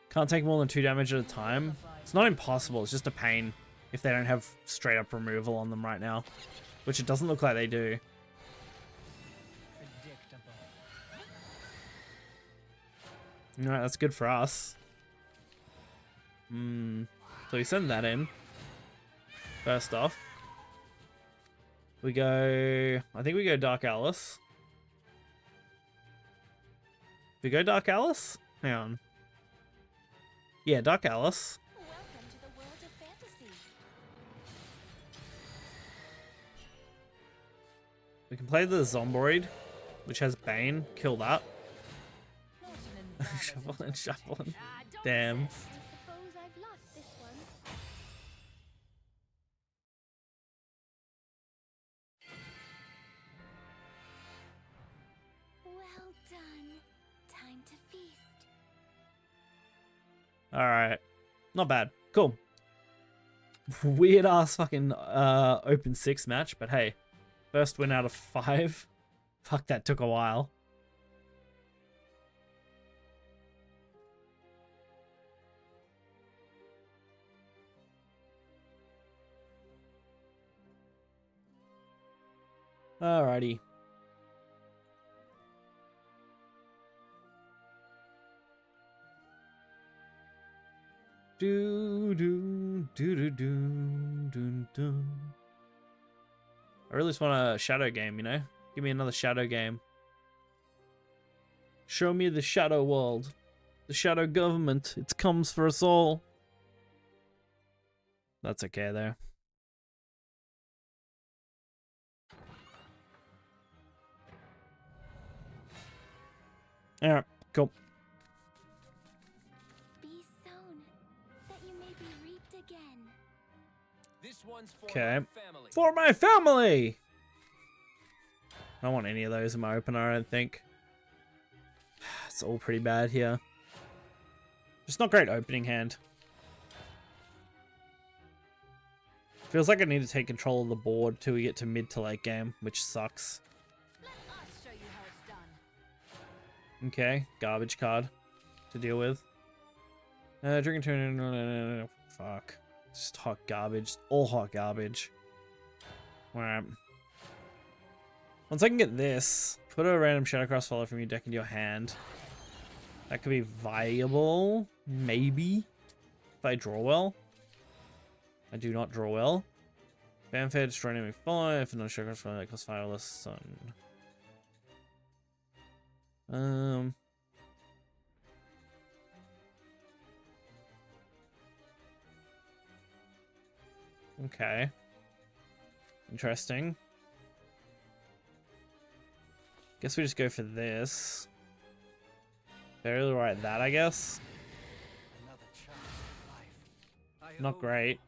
Can't take more than 2 damage at a time. It's not impossible, it's just a pain if they don't have straight-up removal on them right now. Which it doesn't look like they do. Alright, that's good for us. So we send that in. First off. We go... I think we go Dark Alice. We go Dark Alice? Hang on. Yeah, Dark Alice. Welcome to the world of fantasy. We can play the Zomboid, which has Bane. Kill that. Shuffle and shuffle. Damn. I suppose I've lost this one. Well done. Time to feast. Alright. Not bad. Cool. Weird ass fucking open 6 match, but hey. First win out of 5. Fuck, that took a while. Alrighty. Do do do do do do do. I really just want a shadow game, you know? Give me another shadow game. Show me the shadow world. The shadow government. It comes for us all. That's okay though. Alright, cool. Be sown, that you may be reaped again. This one's for Okay. my family. For my family! I don't want any of those in my opener, I don't think. It's all pretty bad here. Just not great opening hand. Feels like I need to take control of the board till we get to mid to late game, which sucks. Let us show you how it's done. Okay, garbage card to deal with. Drinking turn. Fuck. It's just hot garbage. All hot garbage. Alright. Once I can get this, put a random Shadowcross follow from your deck into your hand. That could be viable. Maybe. If I draw well. I do not draw well. Fanfare, destroy enemy follow. If not Shadowcross follow, that costs fireless sun. Okay. Interesting. Guess we just go for this. Barely right that, I guess. Another chance at life. I Not hope- great.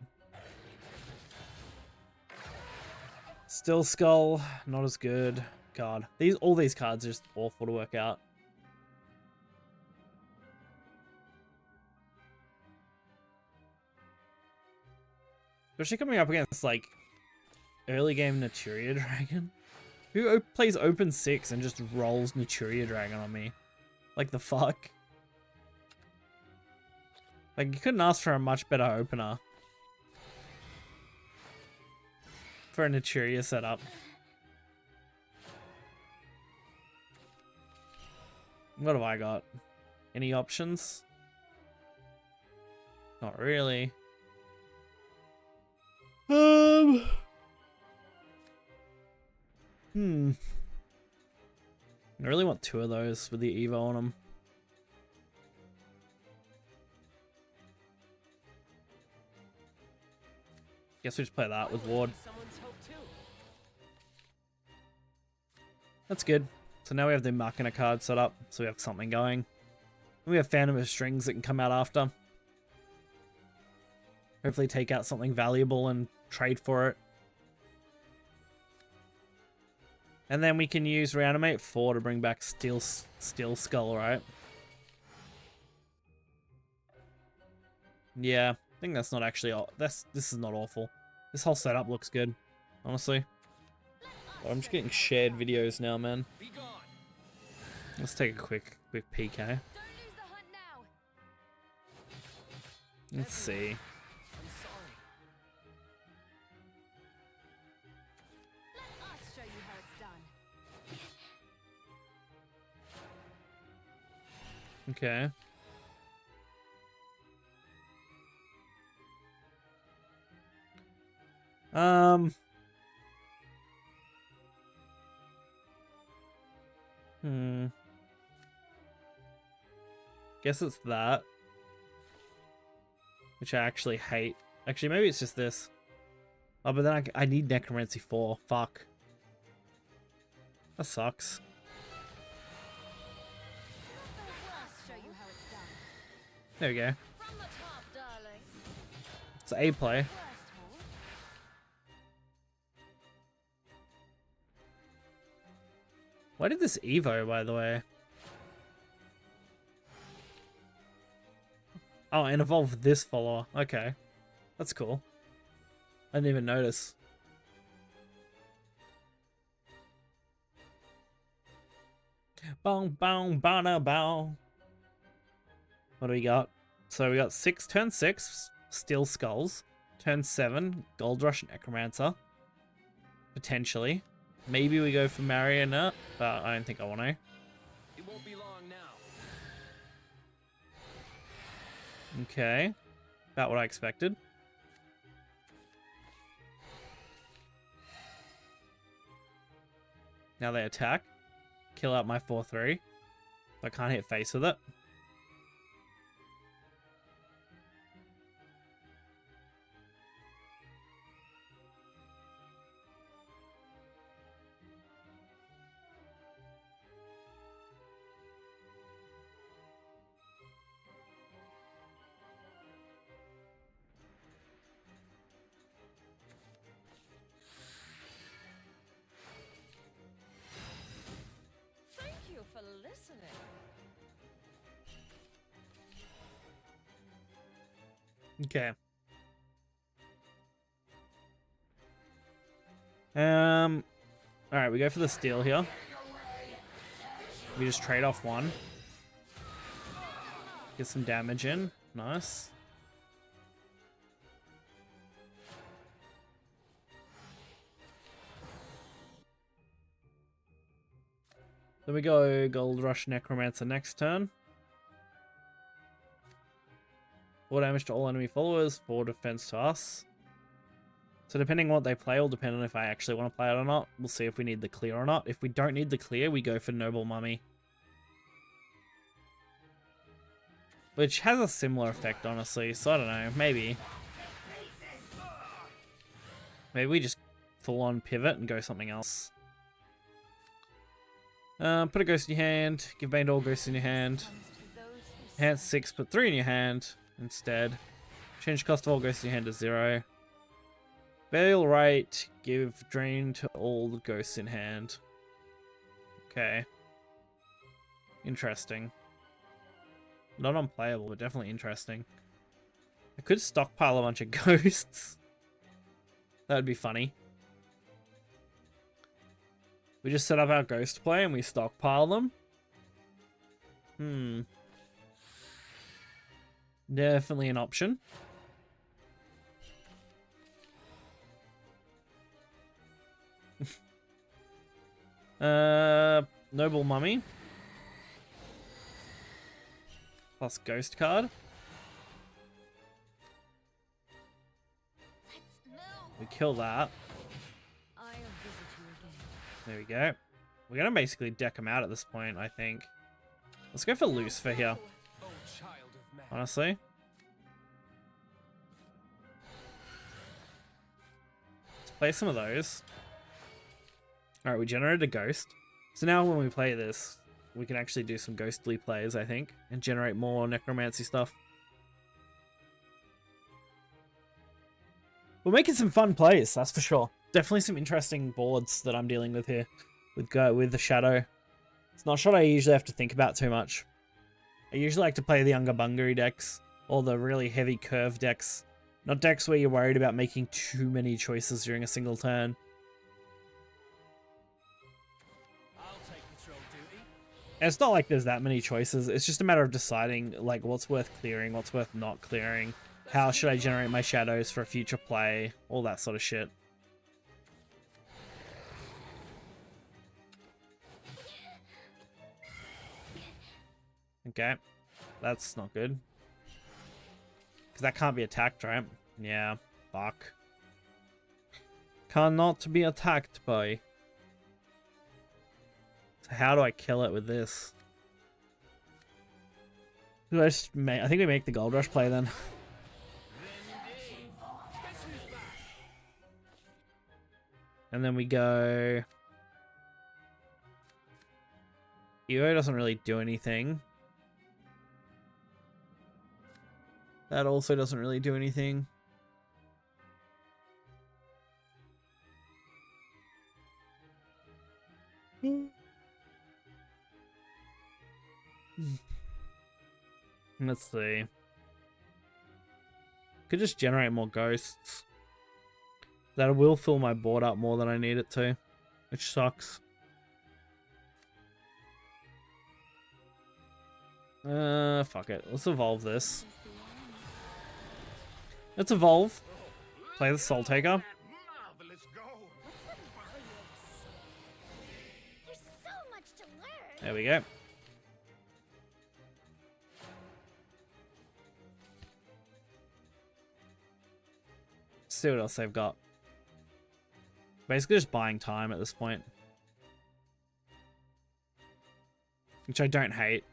Still Skull, not as good. God, all these cards are just awful to work out. Especially coming up against like early game Naturia Dragon. Who plays Open 6 and just rolls Naturia Dragon on me? Like the fuck? Like you couldn't ask for a much better opener. For a Naturia setup. What have I got? Any options? Not really. I really want two of those with the Evo on them. Guess we just play that with Ward. Someone's hope too. That's good. So now we have the Machina card set up, so we have something going. And we have Phantom of Strings that can come out after. Hopefully take out something valuable and trade for it. And then we can use Reanimate 4 to bring back Steel Skull, right? Yeah, I think that's not actually this is not awful. This whole setup looks good, honestly. Oh, I'm just getting shared videos now, man. Be gone. Let's take a quick peek, eh? Don't lose the hunt now. Let's see. I'm sorry. Let us show you how it's done. Okay. Guess it's that. Which I actually hate. Actually, maybe it's just this. Oh, but then I need Necromancy 4. Fuck. That sucks. Let us show you how it's done. There we go. From the top, darling. It's A play. First hold. Why did this Evo, by the way? Oh, and evolve this follower. Okay. That's cool. I didn't even notice. Bong, bong, bana, bow. What do we got? So we got turn 6, Steel Skulls. Turn 7, Gold Rush Necromancer. Potentially. Maybe we go for Marionette, but I don't think I want to. It won't be long now. Okay. About what I expected. Now they attack. Kill out my 4-3. I can't hit face with it. Okay. Alright, we go for the steal here. We just trade off one. Get some damage in. Nice. Then we go Gold Rush Necromancer next turn. 4 damage to all enemy followers, 4 defense to us. So depending on what they play will depend on if I actually want to play it or not. We'll see if we need the clear or not. If we don't need the clear, we go for Noble Mummy. Which has a similar effect, honestly, so I don't know, maybe. Maybe we just full on pivot and go something else. Put a ghost in your hand, give Bane to all ghosts in your hand. Hand 6, put 3 in your hand instead. Change cost of all ghosts in your hand to 0. Bale right, give drain to all the ghosts in hand. Okay. Interesting. Not unplayable, but definitely interesting. I could stockpile a bunch of ghosts. That would be funny. We just set up our ghost play and we stockpile them. Definitely an option. Noble Mummy. Plus ghost card. We kill that. There we go. We're gonna basically deck him out at this point, I think. Let's go for Lucifer here. Honestly. Let's play some of those. Alright, we generated a ghost. So now when we play this, we can actually do some ghostly plays, I think, and generate more necromancy stuff. We're making some fun plays, that's for sure. Definitely some interesting boards that I'm dealing with here with the Shadow. It's not what I usually have to think about too much. I usually like to play the Unga Bungaree decks, or the really heavy curve decks. Not decks where you're worried about making too many choices during a single turn. And it's not like there's that many choices, it's just a matter of deciding like what's worth clearing, what's worth not clearing, how should I generate my shadows for a future play, all that sort of shit. Okay, that's not good. Because that can't be attacked, right? Yeah, fuck. Cannot be attacked by... How do I kill it with this? Do I just make, I think we make the Gold Rush play then. And then we go... Evo doesn't really do anything. That also doesn't really do anything. Let's see. Could just generate more ghosts. That will fill my board up more than I need it to, which sucks. Fuck it. Let's evolve this. Let's evolve. Play the Soul Taker. There we go. See what else they've got. Basically just buying time at this point. Which I don't hate.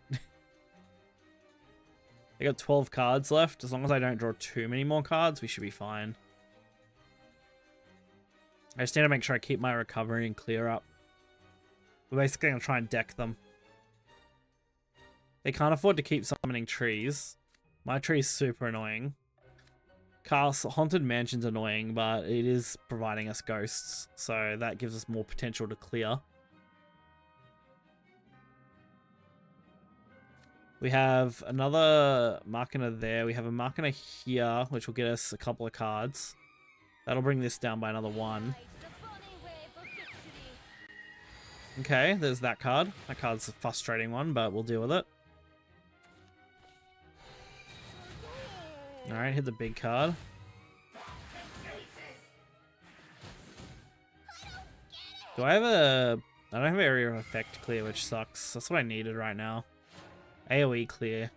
They got 12 cards left. As long as I don't draw too many more cards, we should be fine. I just need to make sure I keep my recovery and clear up. We're basically going to try and deck them. They can't afford to keep summoning trees. My tree's super annoying. Castle Haunted Mansion's annoying, but it is providing us ghosts, so that gives us more potential to clear. We have another Markina there. We have a Markina here, which will get us a couple of cards. That'll bring this down by another 1. Okay, there's that card. That card's a frustrating one, but we'll deal with it. Alright, hit the big card. Do I have a... I don't have Area of Effect clear, which sucks. That's what I needed right now. AoE clear.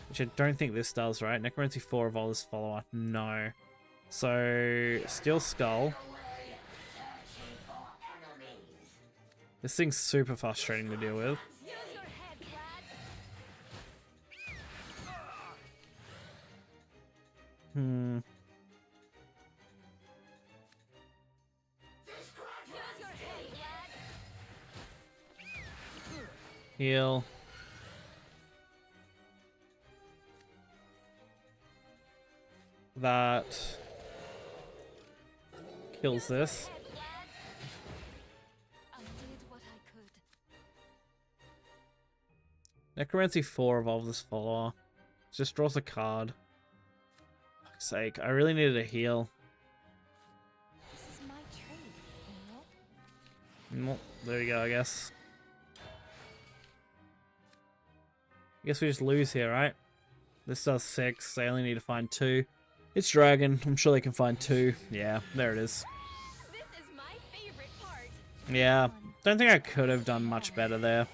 Which I don't think this does, right? Necromancy 4 Evolve this follower. No. So, Steel Skull. This thing's super frustrating to deal with. Heal. That kills this. Necromancy 4 Evolve this follower. Just draws a card. For fuck's sake, I really needed a heal. This is my trade, Well, there we go, I guess. I guess we just lose here, right? This does 6. They only need to find 2. It's Dragon. I'm sure they can find 2. Yeah, there it is. This is my favorite part. Yeah, don't think I could have done much better there.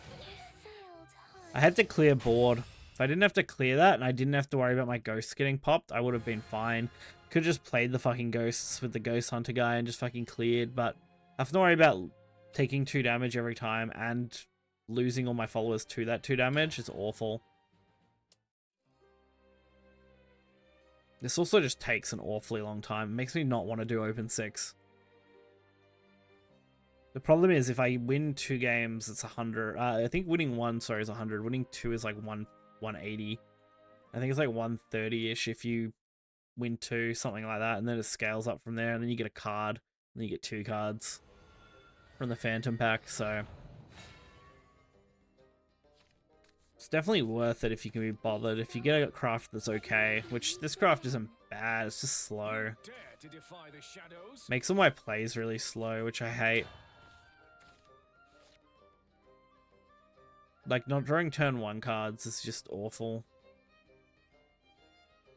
I had to clear board. If I didn't have to clear that and I didn't have to worry about my ghosts getting popped, I would have been fine. Could have just played the fucking ghosts with the ghost hunter guy and just fucking cleared, but I have to worry about taking 2 damage every time and losing all my followers to that 2 damage. It's awful. This also just takes an awfully long time. It makes me not want to do Open 6. The problem is if I win 2 games, it's 100. I think winning 1, sorry, is 100. Winning 2 is like 180. I think it's like 130-ish if you win 2, something like that. And then it scales up from there. And then you get a card. And then you get 2 cards from the Phantom pack. So it's definitely worth it if you can be bothered. If you get a craft that's okay, which this craft isn't bad. It's just slow. Makes all my plays really slow, which I hate. Like, not drawing turn 1 cards is just awful.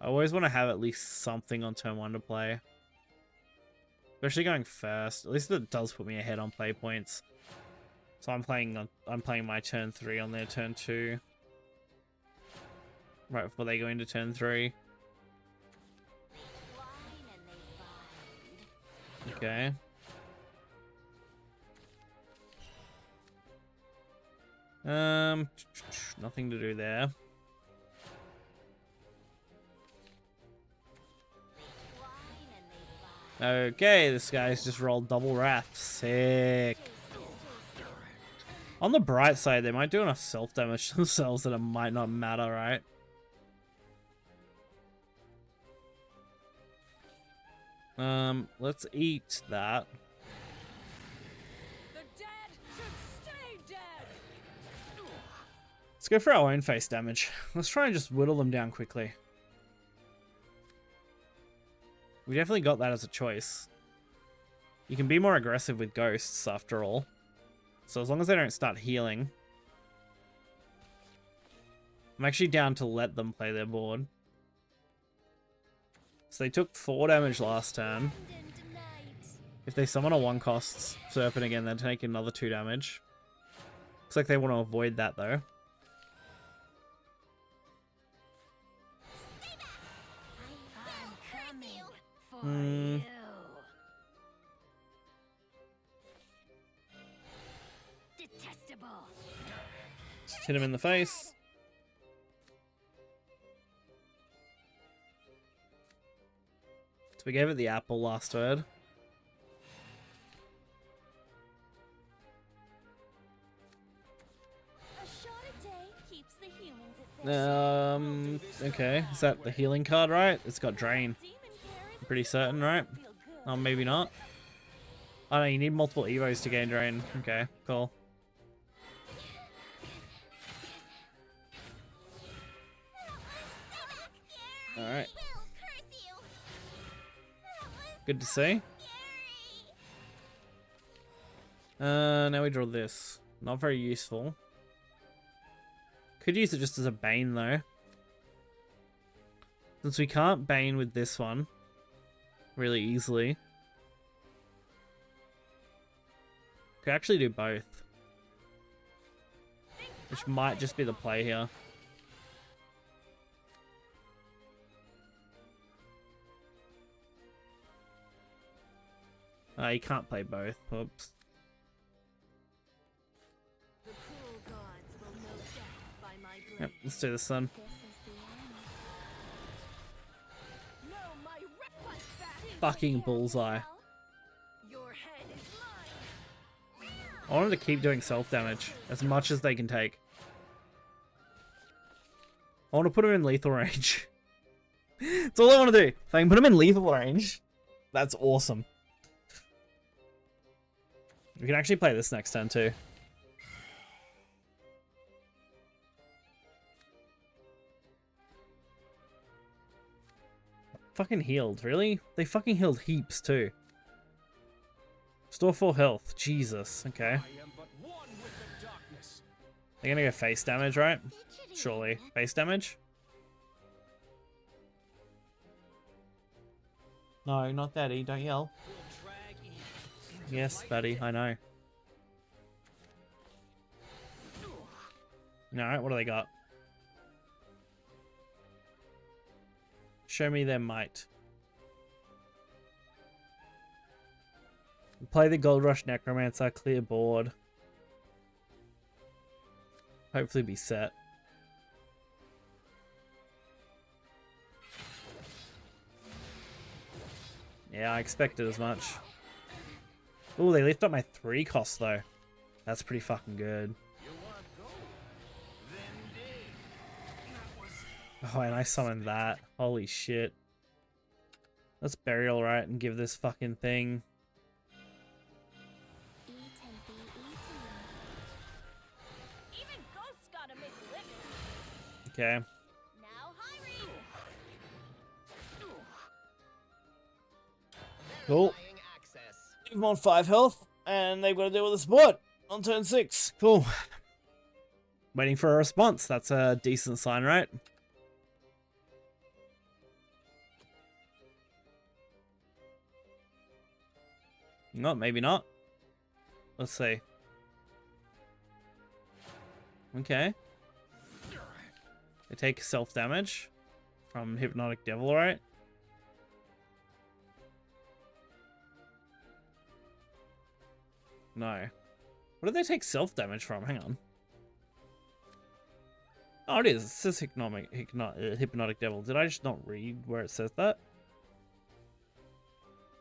I always want to have at least something on turn 1 to play. Especially going first. At least it does put me ahead on play points. So I'm playing my turn 3 on their turn 2. Right before they go into turn 3. Okay. Nothing to do there. Okay, this guy's just rolled double wrath. Sick. On the bright side, they might do enough self-damage to themselves that it might not matter, right? Let's eat that. The dead should stay dead. Let's go for our own face damage. Let's try and just whittle them down quickly. We definitely got that as a choice. You can be more aggressive with ghosts, after all. So as long as they don't start healing. I'm actually down to let them play their board. So they took 4 damage last turn. If they summon a 1-cost Serpent again, they'll take another 2 damage. Looks like they want to avoid that, though. Detestable. Just hit him in the face. So we gave it the apple last turn. A shot a day keeps the humans at bay. Okay. Is that the healing card, right? It's got Drain. Demon carrots I'm pretty certain, right? feel good. Oh, maybe not. Oh, no, you need multiple Evos to gain Drain. Okay, cool. Alright. Will curse you. That was Good to see. scary. Now we draw this. Not very useful. Could use it just as a Bane though. Since we can't Bane with this one really easily. Could actually do both. Which might just be the play here. You can't play both. Oops. The cruel gods will know death by my blade. Yep, let's do this then. This is the end. No, my fight back. Fucking bullseye. Your head is mine. I wanted to keep doing self damage as much as they can take. I want to put him in lethal range. That's all I want to do. If I can put him in lethal range, that's awesome. We can actually play this next turn too. Fucking healed, really? They fucking healed heaps too. Store 4 health. Jesus, okay. I am but one with the darkness. They're gonna go face damage, right? Fidgety. Surely. Face damage? No, not Daddy. Don't yell. We'll drag Eve into Yes, light buddy. death. I know. Alright, what do they got? Show me their might. Play the Gold Rush Necromancer, clear board. Hopefully be set. Yeah, I expected as much. Ooh, they lift up my 3 cost though. That's pretty fucking good. You want gold? Then dig. That was Oh, and I summoned that. Holy shit. Let's burial right and give this fucking thing. Eat and be eaten. Even ghosts gotta make a living. Okay. Now, Hyrie. Cool. Verifying access. Leave them on 5 health, and they've got to deal with a sport on turn 6. Cool. Waiting for a response. That's a decent sign, right? No, maybe not. Let's see. Okay. They take self damage from Hypnotic Devil, right? No. What did they take self damage from? Hang on. Oh, it is. It says Hypnotic Devil. Did I just not read where it says that?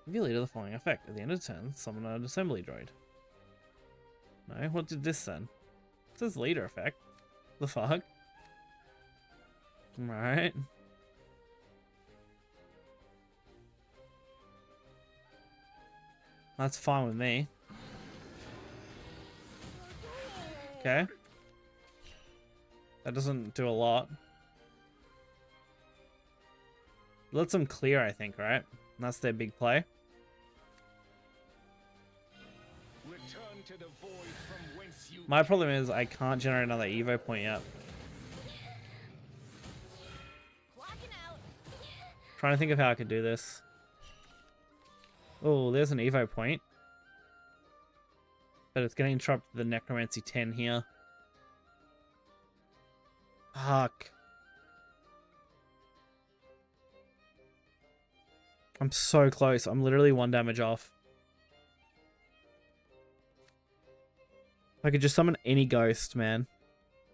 Give your leader the following effect. At the end of the turn, summon an assembly droid. No, what did this then? It says leader effect. The fuck? Right. That's fine with me. Okay. That doesn't do a lot. Lets them clear, I think, right? That's their big play. Return to the void from whence you My problem is I can't generate another Evo point yet. Clocking out. Trying to think of how I could do this. Oh, there's an Evo point. But it's going to interrupt the Necromancy 10 here. Fuck. I'm so close. I'm literally 1 damage off. I could just summon any ghost, man.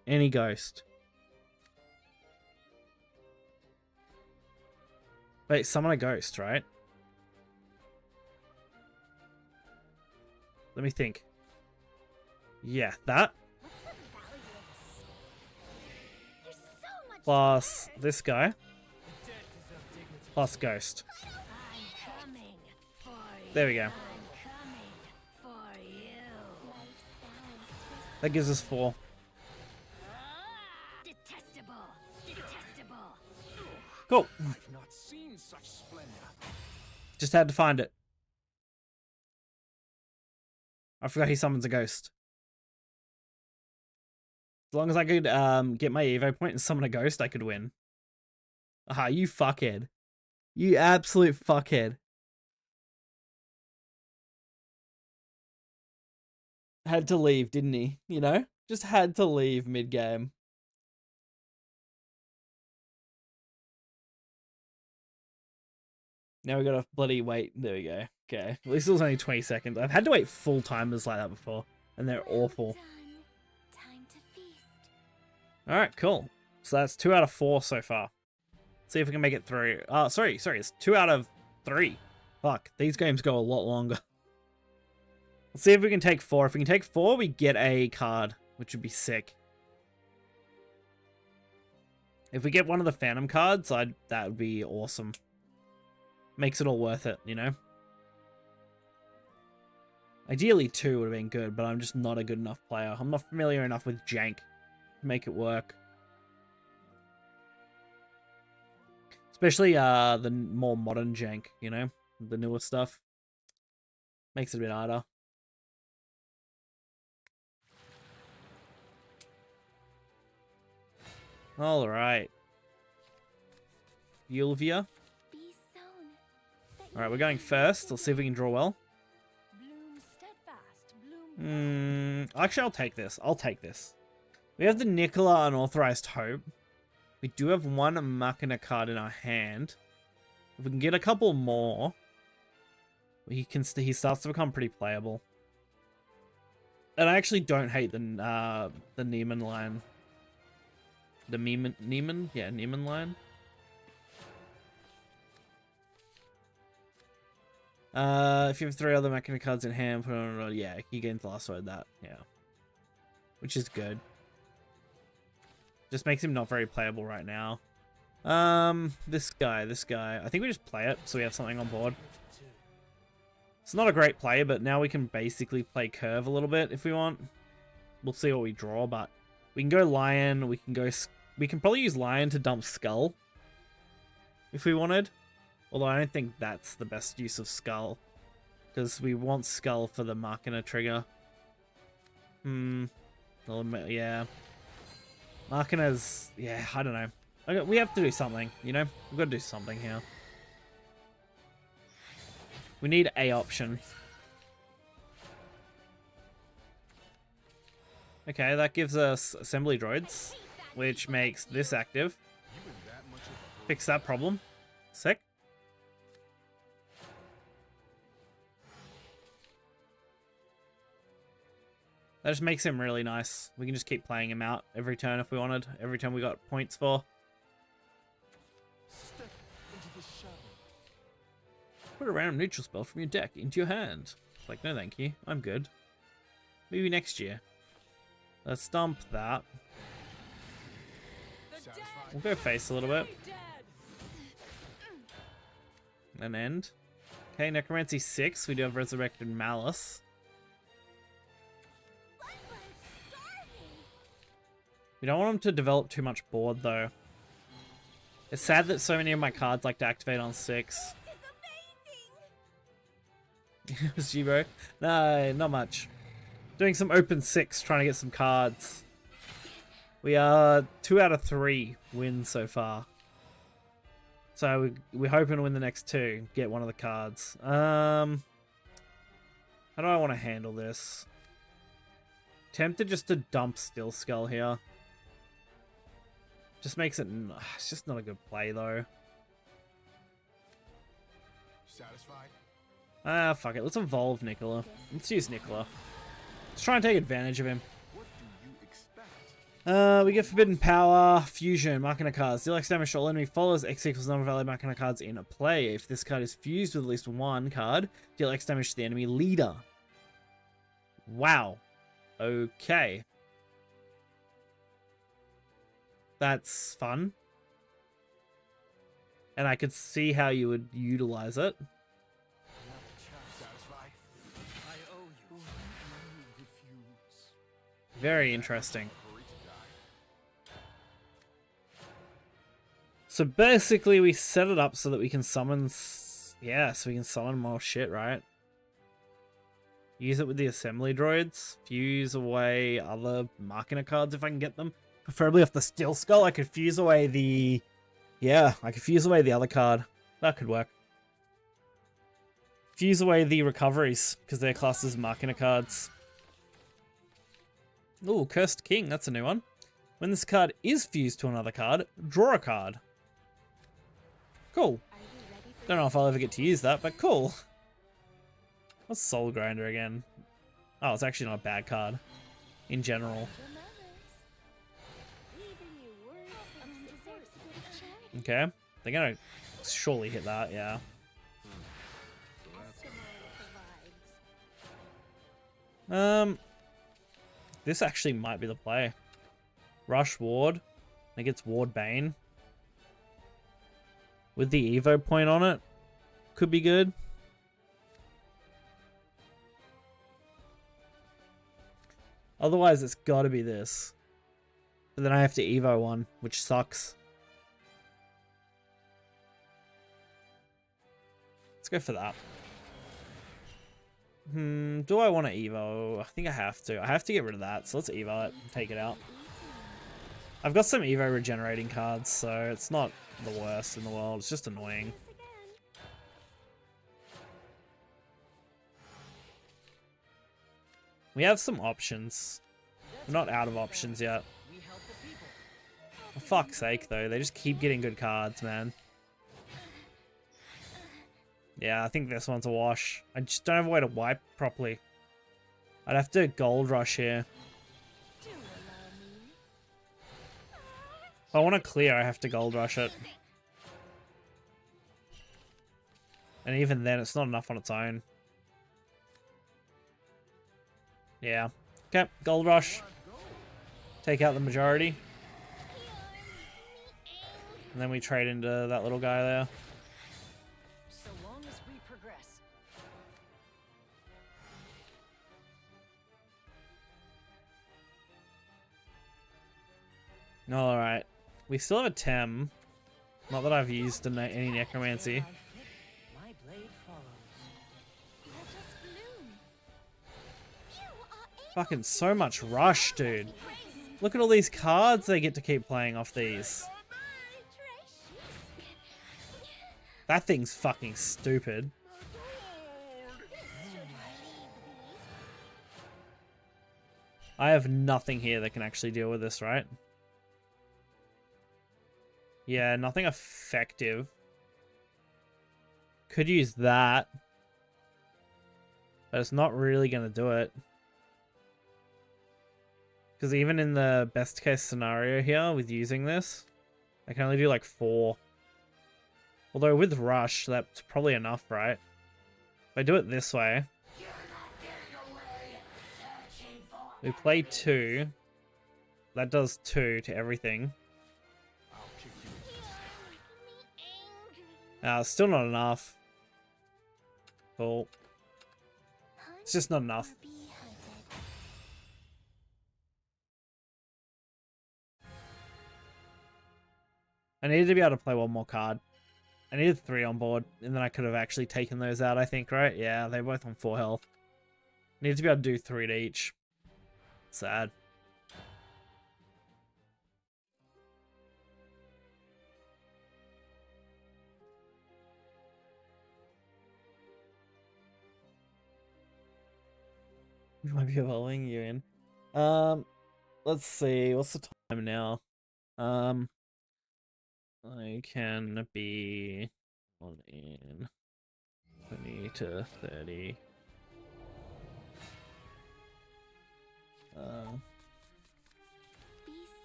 Any ghost. Wait, summon a ghost, right? Let me think. Yeah, that. What's the value of this? There's so much Plus this guy. dead deserve dignity. Plus ghost. I'm coming for you. There we go. I'm coming for you. That gives us 4. Detestable. Detestable. Cool. I've not seen such splendor. Just had to find it. I forgot he summons a ghost. As long as I could get my Evo point and summon a ghost, I could win. Aha, you fuckhead. You absolute fuckhead. Had to leave, didn't he? You know? Just had to leave mid-game. Now we gotta bloody wait. There we go. Okay. At least it was only 20 seconds. I've had to wait full timers like that before, and they're awful. Time to feast. Alright, cool. So that's 2 out of 4 so far. See if we can make it through. Sorry, it's 2 out of 3. Fuck, these games go a lot longer. Let's see if we can take 4. If we can take 4, we get a card, which would be sick. If we get one of the Phantom cards, that would be awesome. Makes it all worth it, you know? Ideally 2 would have been good, but I'm just not a good enough player. I'm not familiar enough with jank to make it work. Especially the more modern jank, you know? The newer stuff. Makes it a bit harder. Alright. Yulvia. Be sown, that you Alright, we're going first. Let's see if we can draw well. bloom steadfast, bloom Actually, I'll take this. I'll take this. We have the Nicola Unauthorized Hope. We do have one Machina card in our hand. If we can get a couple more, he starts to become pretty playable. And I actually don't hate the Neiman line. The Neiman? Yeah, Neiman line. If you have 3 other Machina cards in hand, yeah, you get into last word that, yeah. Which is good. Just makes him not very playable right now. This guy. I think we just play it so we have something on board. It's not a great play, but now we can basically play curve a little bit if we want. We'll see what we draw, but we can go Lion, we can probably use Lion to dump Skull if we wanted. Although I don't think that's the best use of Skull, because we want Skull for the Machina trigger. Yeah. Machina's, yeah, I don't know. Okay, we have to do something, you know? We've got to do something here. We need a option. Okay, that gives us assembly droids, which makes this active. Fix that problem. Sick. That just makes him really nice. We can just keep playing him out every turn if we wanted. Every turn we got points for. Step into the shadow. Put a random neutral spell from your deck into your hand. Like, no thank you. I'm good. Maybe next year. Let's dump that. We'll go face a little bit. And end. Okay, Necromancy 6. We do have Resurrected Malice. We don't want him to develop too much board, though. It's sad that so many of my cards like to activate on 6. G-Bro? No, not much. Doing some open 6, trying to get some cards. We are 2 out of 3 wins so far. So we're hoping to win the next 2, get one of the cards. How do I want to handle this? Tempted just to dump Still Skull here. Just makes it... It's just not a good play, though. Satisfied? Ah, fuck it. Let's evolve Nicola. Let's use Nicola. Let's try and take advantage of him. What do you expect? We get Forbidden Power, Fusion, Machina cards. Deal X damage to all enemy followers. X equals number of valid Machina cards in a play. If this card is fused with at least one card, deal X damage to the enemy leader. Wow. Okay. That's fun. And I could see how you would utilize it. Satisfied? I owe you. You refuse. Very interesting. Hurry to die. So basically we set it up so that we can summon... Yeah, so we can summon more shit, right? Use it with the assembly droids. Fuse away other Machina cards if I can get them. Preferably off the Steel Skull. I could fuse away the... Yeah, I could fuse away the other card. That could work. Fuse away the recoveries, because they're classed as Machina cards. Ooh, Cursed King. That's a new one. When this card is fused to another card, draw a card. Cool. Don't know if I'll ever get to use that, but cool. What's Soul Grinder again? Oh, it's actually not a bad card. In general. Okay. They're gonna surely hit that, yeah. This actually might be the play. Rush Ward. I think it's Ward Bane. With the Evo point on it. Could be good. Otherwise, it's gotta be this. But then I have to Evo one, which sucks. Let's go for that. Do I want to Evo? I think I have to. I have to get rid of that, so let's Evo it and take it out. I've got some Evo regenerating cards, so it's not the worst in the world. It's just annoying. We have some options. We're not out of options yet. For fuck's sake, though. They just keep getting good cards, man. Yeah, I think this one's a wash. I just don't have a way to wipe properly. I'd have to Gold Rush here. If I want to clear, I have to Gold Rush it. And even then, it's not enough on its own. Yeah. Okay, Gold Rush. Take out the majority. And then we trade into that little guy there. So long as we progress. Alright. We still have a Tem. Not that I've used any Necromancy. My blade follows. Fucking so much rush, dude. Look at all these cards they get to keep playing off these. That thing's fucking stupid. I have nothing here that can actually deal with this, right? Yeah, nothing effective. Could use that. But it's not really going to do it. Because even in the best case scenario here with using this, I can only do like 4. Although with Rush, that's probably enough, right? If I do it this way, we play 2. That does 2 to everything. Still not enough. Cool. It's just not enough. I needed to be able to play one more card. I needed 3 on board, and then I could have actually taken those out, I think, right? Yeah, they're both on 4 health. Needed to be able to do 3 to each. Sad. Might be evolving you in. Let's see, what's the time now? I can be on in 20 to 30. Be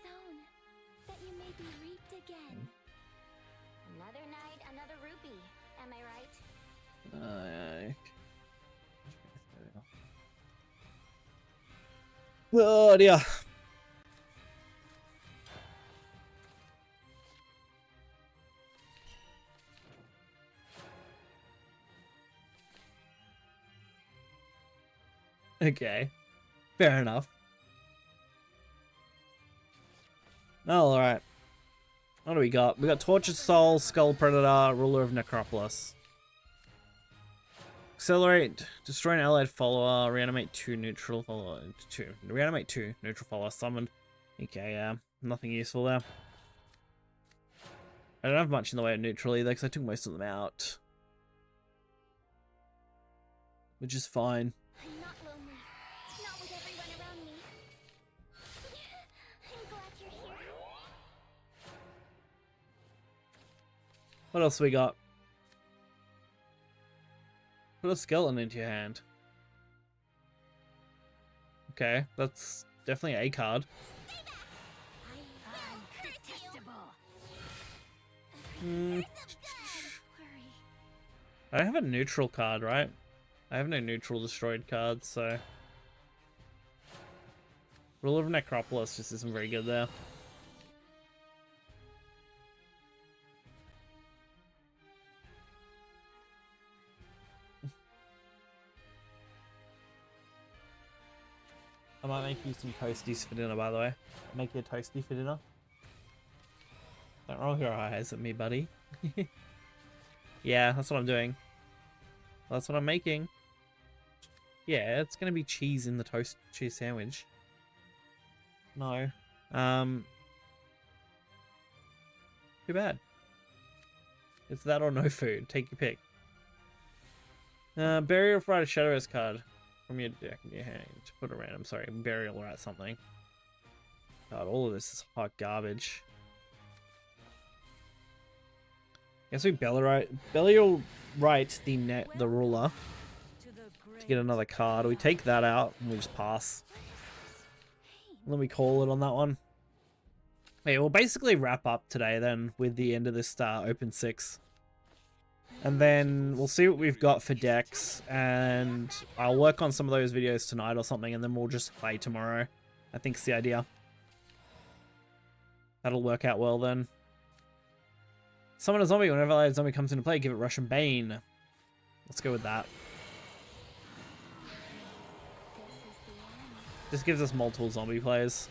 sown, that you may be reaped again. Another night, another rupee. Am I right? Oh dear. Okay, fair enough. All right. What do we got? We got Tortured Soul, Skull Predator, Ruler of Necropolis. Accelerate, destroy an allied follower, reanimate 2 neutral follower, reanimate 2 neutral follower summoned. Okay, yeah, nothing useful there. I don't have much in the way of neutral either because I took most of them out. Which is fine. I'm not lonely. Not with everyone around me. I'm glad you're here. What else we got? Put a skeleton into your hand. Okay, that's definitely a card. I don't have a neutral card, right? I have no neutral destroyed cards, so... Ruler of Necropolis just isn't very good there. I might make you some toasties for dinner, by the way. Make you a toasty for dinner. Don't roll your eyes at me, buddy. Yeah, that's what I'm doing. That's what I'm making. Yeah, it's gonna be cheese in the cheese sandwich. No. Too bad. It's that or no food. Take your pick. Burial Fright a Shadow's card from your deck in your hand. Put a random, sorry, burial or something. God, all of this is hot garbage. Guess we Belial right the ruler to get another card. We take that out and we just pass. And then we call it on that one. Okay, we'll basically wrap up today then with the end of this Open 6. And then we'll see what we've got for decks, and I'll work on some of those videos tonight or something, and then we'll just play tomorrow. I think's the idea. That'll work out well then. Summon a zombie. Whenever a zombie comes into play, give it Russian Bane. Let's go with that. This gives us multiple zombie players.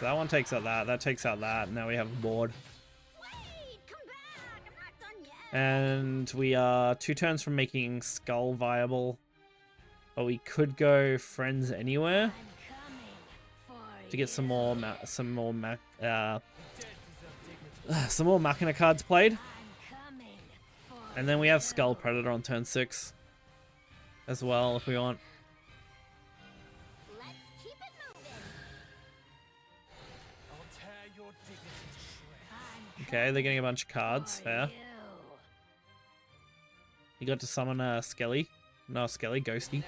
So that one takes out that takes out that, now we have a board. And we are 2 turns from making Skull viable. But we could go Friends Anywhere to get some more Machina cards played. And then we have Skull Predator on turn 6 as well if we want. Let's keep it moving. I'll tear your dignity to shreds. Okay, they're getting a bunch of cards. Fair. You got to summon a Skelly. No, Skelly, Ghosty.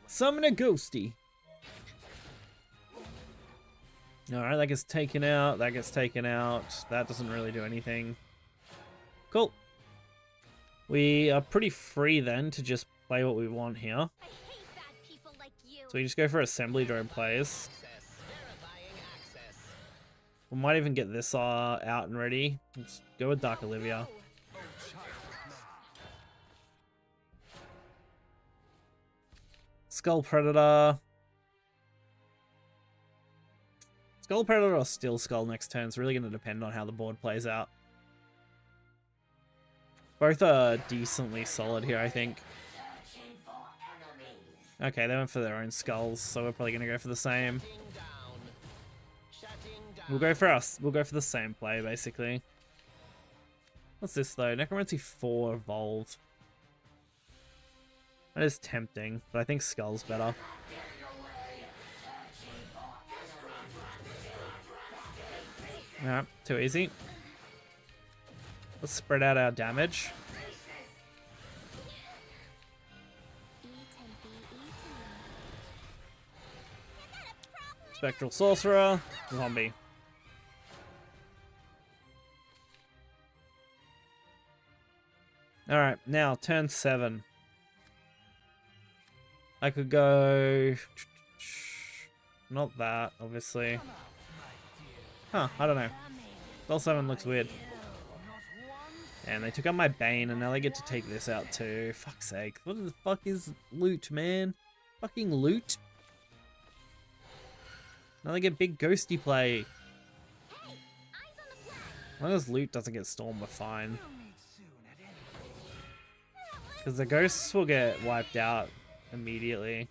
Summon a Ghosty. Alright, that gets taken out. That gets taken out. That doesn't really do anything. Cool. We are pretty free then to just play what we want here. I hate bad people like you. So we just go for Assembly Drone plays. We might even get this out and ready. Let's go with Dark Olivia. Skull Predator. Skull Predator or Steel Skull next turn is really going to depend on how the board plays out. Both are decently solid here, I think. Okay, they went for their own skulls, so we're probably going to go for the same. We'll go for the same play, basically. What's this though? Necromancy 4 evolved. That is tempting, but I think Skull's better. Alright, too easy. Let's spread out our damage. Spectral Sorcerer, Zombie. Alright, now turn 7. I could go... Not that, obviously. Huh, I don't know. Spell 7 looks weird. And they took out my Bane, and now they get to take this out too. Fuck's sake. What the fuck is loot, man? Fucking loot? Now they get big ghosty play. Hey, eyes on the flag. As long as loot doesn't get stormed, we're fine. We'll meet soon at any rate. Because the ghosts will get wiped out immediately.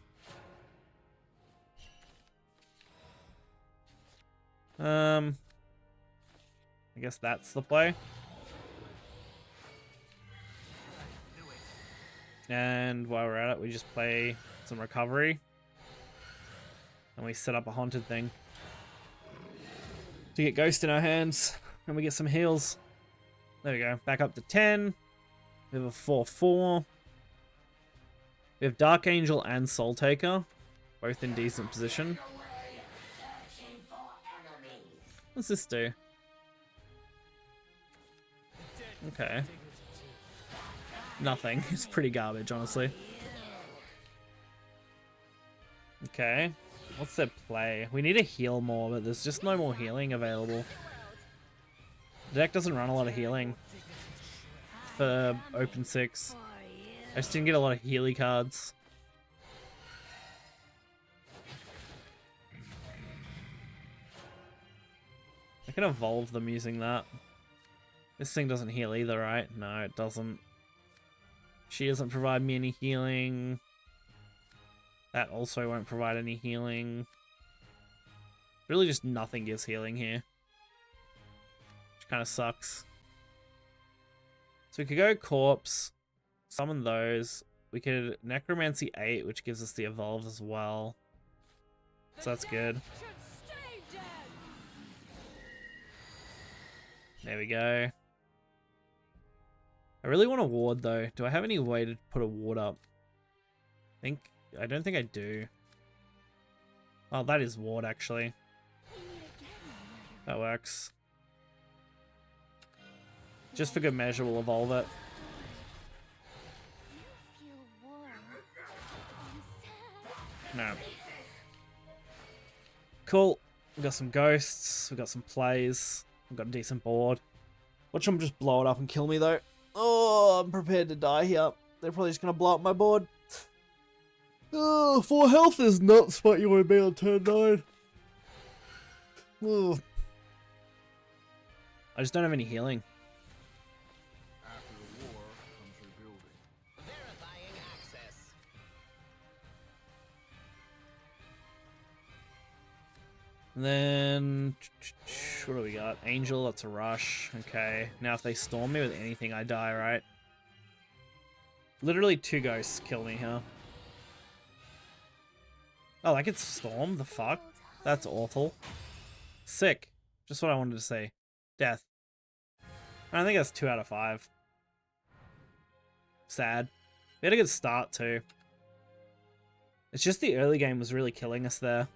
I guess that's the play. And while we're at it, we just play some recovery. And we set up a haunted thing. To get ghost in our hands. And we get some heals. There we go. Back up to 10. We have a 4-4. We have Dark Angel and Soul Taker. Both in decent position. What's this do? Okay. Nothing. It's pretty garbage, honestly. Okay. What's their play? We need to heal more, but there's just no more healing available. The deck doesn't run a lot of healing for Open 6. I just didn't get a lot of Healy cards. I can evolve them using that. This thing doesn't heal either, right? No, it doesn't. She doesn't provide me any healing. That also won't provide any healing. Really just nothing gives healing here. Which kind of sucks. So we could go Corpse, summon those. We could Necromancy 8, which gives us the Evolve as well. So that's good. Should stay dead. There we go. I really want a ward though. Do I have any way to put a ward up? I don't think I do. Oh, that is ward actually. That works. Just for good measure, we'll evolve it. You feel warm and sad. No. Cool. We got some ghosts. We got some plays. We got a decent board. Watch them just blow it up and kill me though. Oh, I'm prepared to die here. They're probably just gonna blow up my board. Oh, 4 health is not the spot you want to be on turn 9. Oh. I just don't have any healing. After the war comes rebuilding. Verifying access. And then, what do we got? Angel, that's a rush. Okay, now if they storm me with anything, I die, right? Literally 2 ghosts kill me here. Oh, I get storm? The fuck? That's awful. Sick. Just what I wanted to say. Death. I think that's 2 out of 5. Sad. We had a good start too. It's just the early game was really killing us there.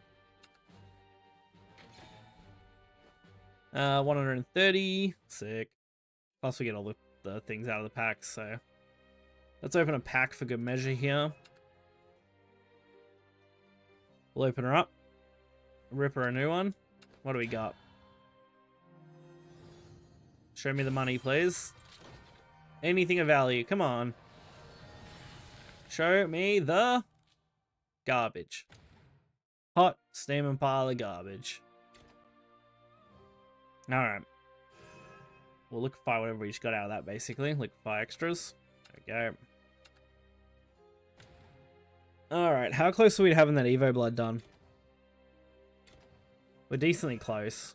130. Sick. Plus we get all the things out of the pack, so... Let's open a pack for good measure here. We'll open her up. Rip her a new one. What do we got? Show me the money, please. Anything of value. Come on. Show me the garbage. Hot, steaming pile of garbage. Alright. We'll liquefy whatever we just got out of that, basically. Liquefy extras. There we go. Alright, how close are we to having that Evo Blood done? We're decently close.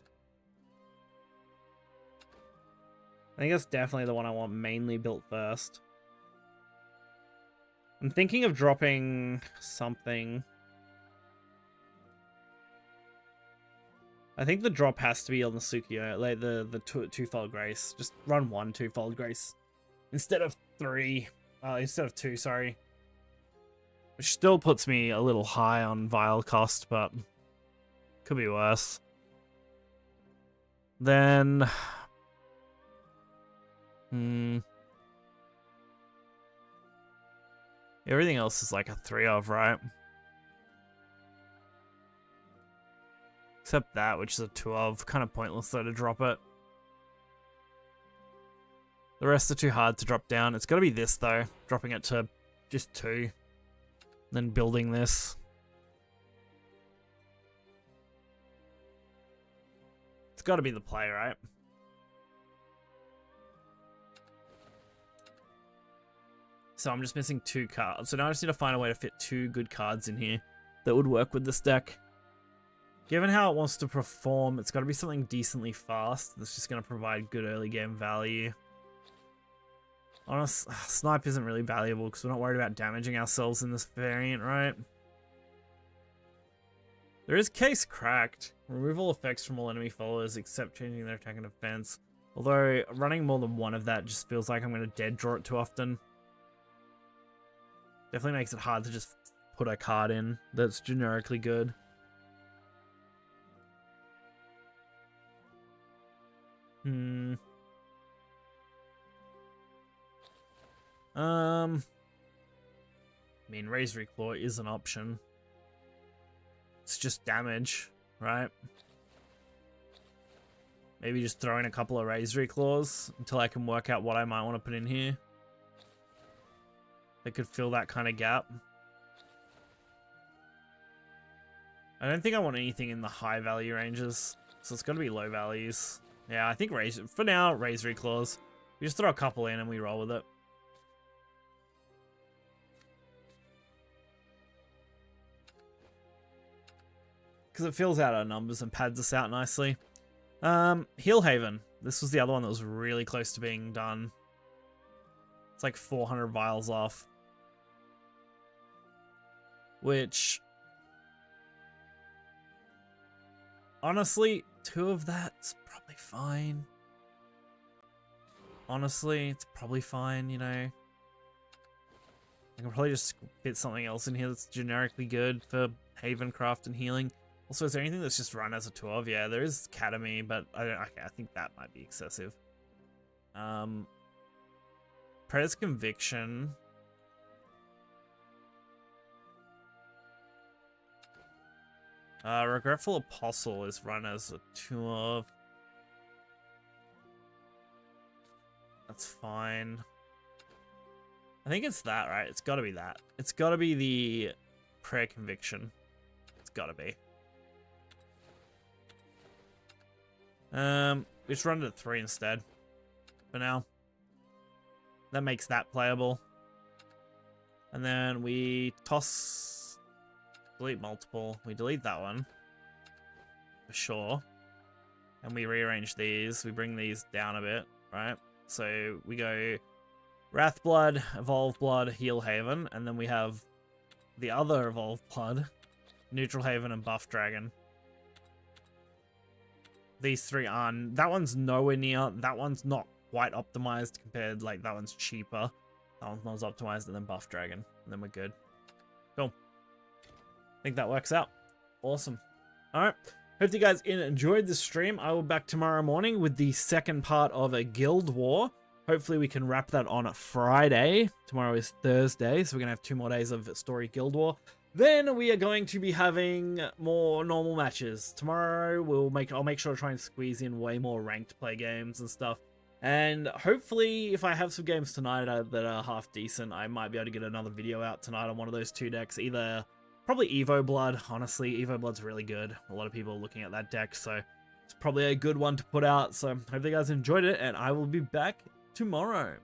I think that's definitely the one I want mainly built first. I'm thinking of dropping something. I think the drop has to be on the Sukiyo, like the two-fold grace. Just run 1 two-fold grace instead of 3. Instead of 2, sorry. Which still puts me a little high on vial cost, but could be worse. Then, everything else is like a 3 of, right? Except that, which is a 2 of. Kind of pointless though to drop it. The rest are too hard to drop down. It's got to be this though. Dropping it to just 2. Then building this. It's got to be the play, right? So I'm just missing 2 cards. So now I just need to find a way to fit 2 good cards in here that would work with this deck. Given how it wants to perform, it's got to be something decently fast that's just going to provide good early game value. Honest, Snipe isn't really valuable because we're not worried about damaging ourselves in this variant, right? There is Case Cracked. Remove all effects from all enemy followers except changing their attack and defense. Although, running more than one of that just feels like I'm going to dead draw it too often. Definitely makes it hard to just put a card in that's generically good. I mean, Razor Claw is an option. It's just damage, right? Maybe just throw in a couple of Razor Claws until I can work out what I might want to put in here. That could fill that kind of gap. I don't think I want anything in the high value ranges, so it's got to be low values. Yeah, I think for now, Razor Claws. We just throw a couple in and we roll with it. Because it fills out our numbers and pads us out nicely. Heal Haven. This was the other one that was really close to being done. It's like 400 vials off. Which, honestly, 2 of that's probably fine. Honestly, it's probably fine, you know. I can probably just fit something else in here that's generically good for Haven, Craft, and Healing. Also, is there anything that's just run as a 2 of? Yeah, there is Academy, but I think that might be excessive. Predator's Conviction. Regretful Apostle is run as a 2 of. That's fine. I think it's that, right? It's gotta be that. It's gotta be the Prayer Conviction. It's gotta be. We just run it at 3 instead. For now. That makes that playable. And then we toss... delete multiple. We delete that one. For sure. And we rearrange these. We bring these down a bit, right? So we go Wrath Blood, Evolve Blood, Heal Haven. And then we have the other Evolve Blood, Neutral Haven, and Buff Dragon. These 3 aren't... that one's nowhere near... that one's not quite optimized compared... like, that one's cheaper. That one's not as optimized, and then Buff Dragon. And then we're good. Cool. I think that works out. Awesome. Alright. Hope you guys enjoyed the stream. I will be back tomorrow morning with the second part of a Guild War. Hopefully we can wrap that on Friday. Tomorrow is Thursday, so we're going to have 2 more days of Story Guild War. Then we are going to be having more normal matches. Tomorrow I'll make sure to try and squeeze in way more ranked play games and stuff. And hopefully if I have some games tonight that are half decent, I might be able to get another video out tonight on one of those 2 decks. Either probably Evo Blood. Honestly, Evo Blood's really good. A lot of people are looking at that deck, so it's probably a good one to put out. So hope you guys enjoyed it, and I will be back tomorrow.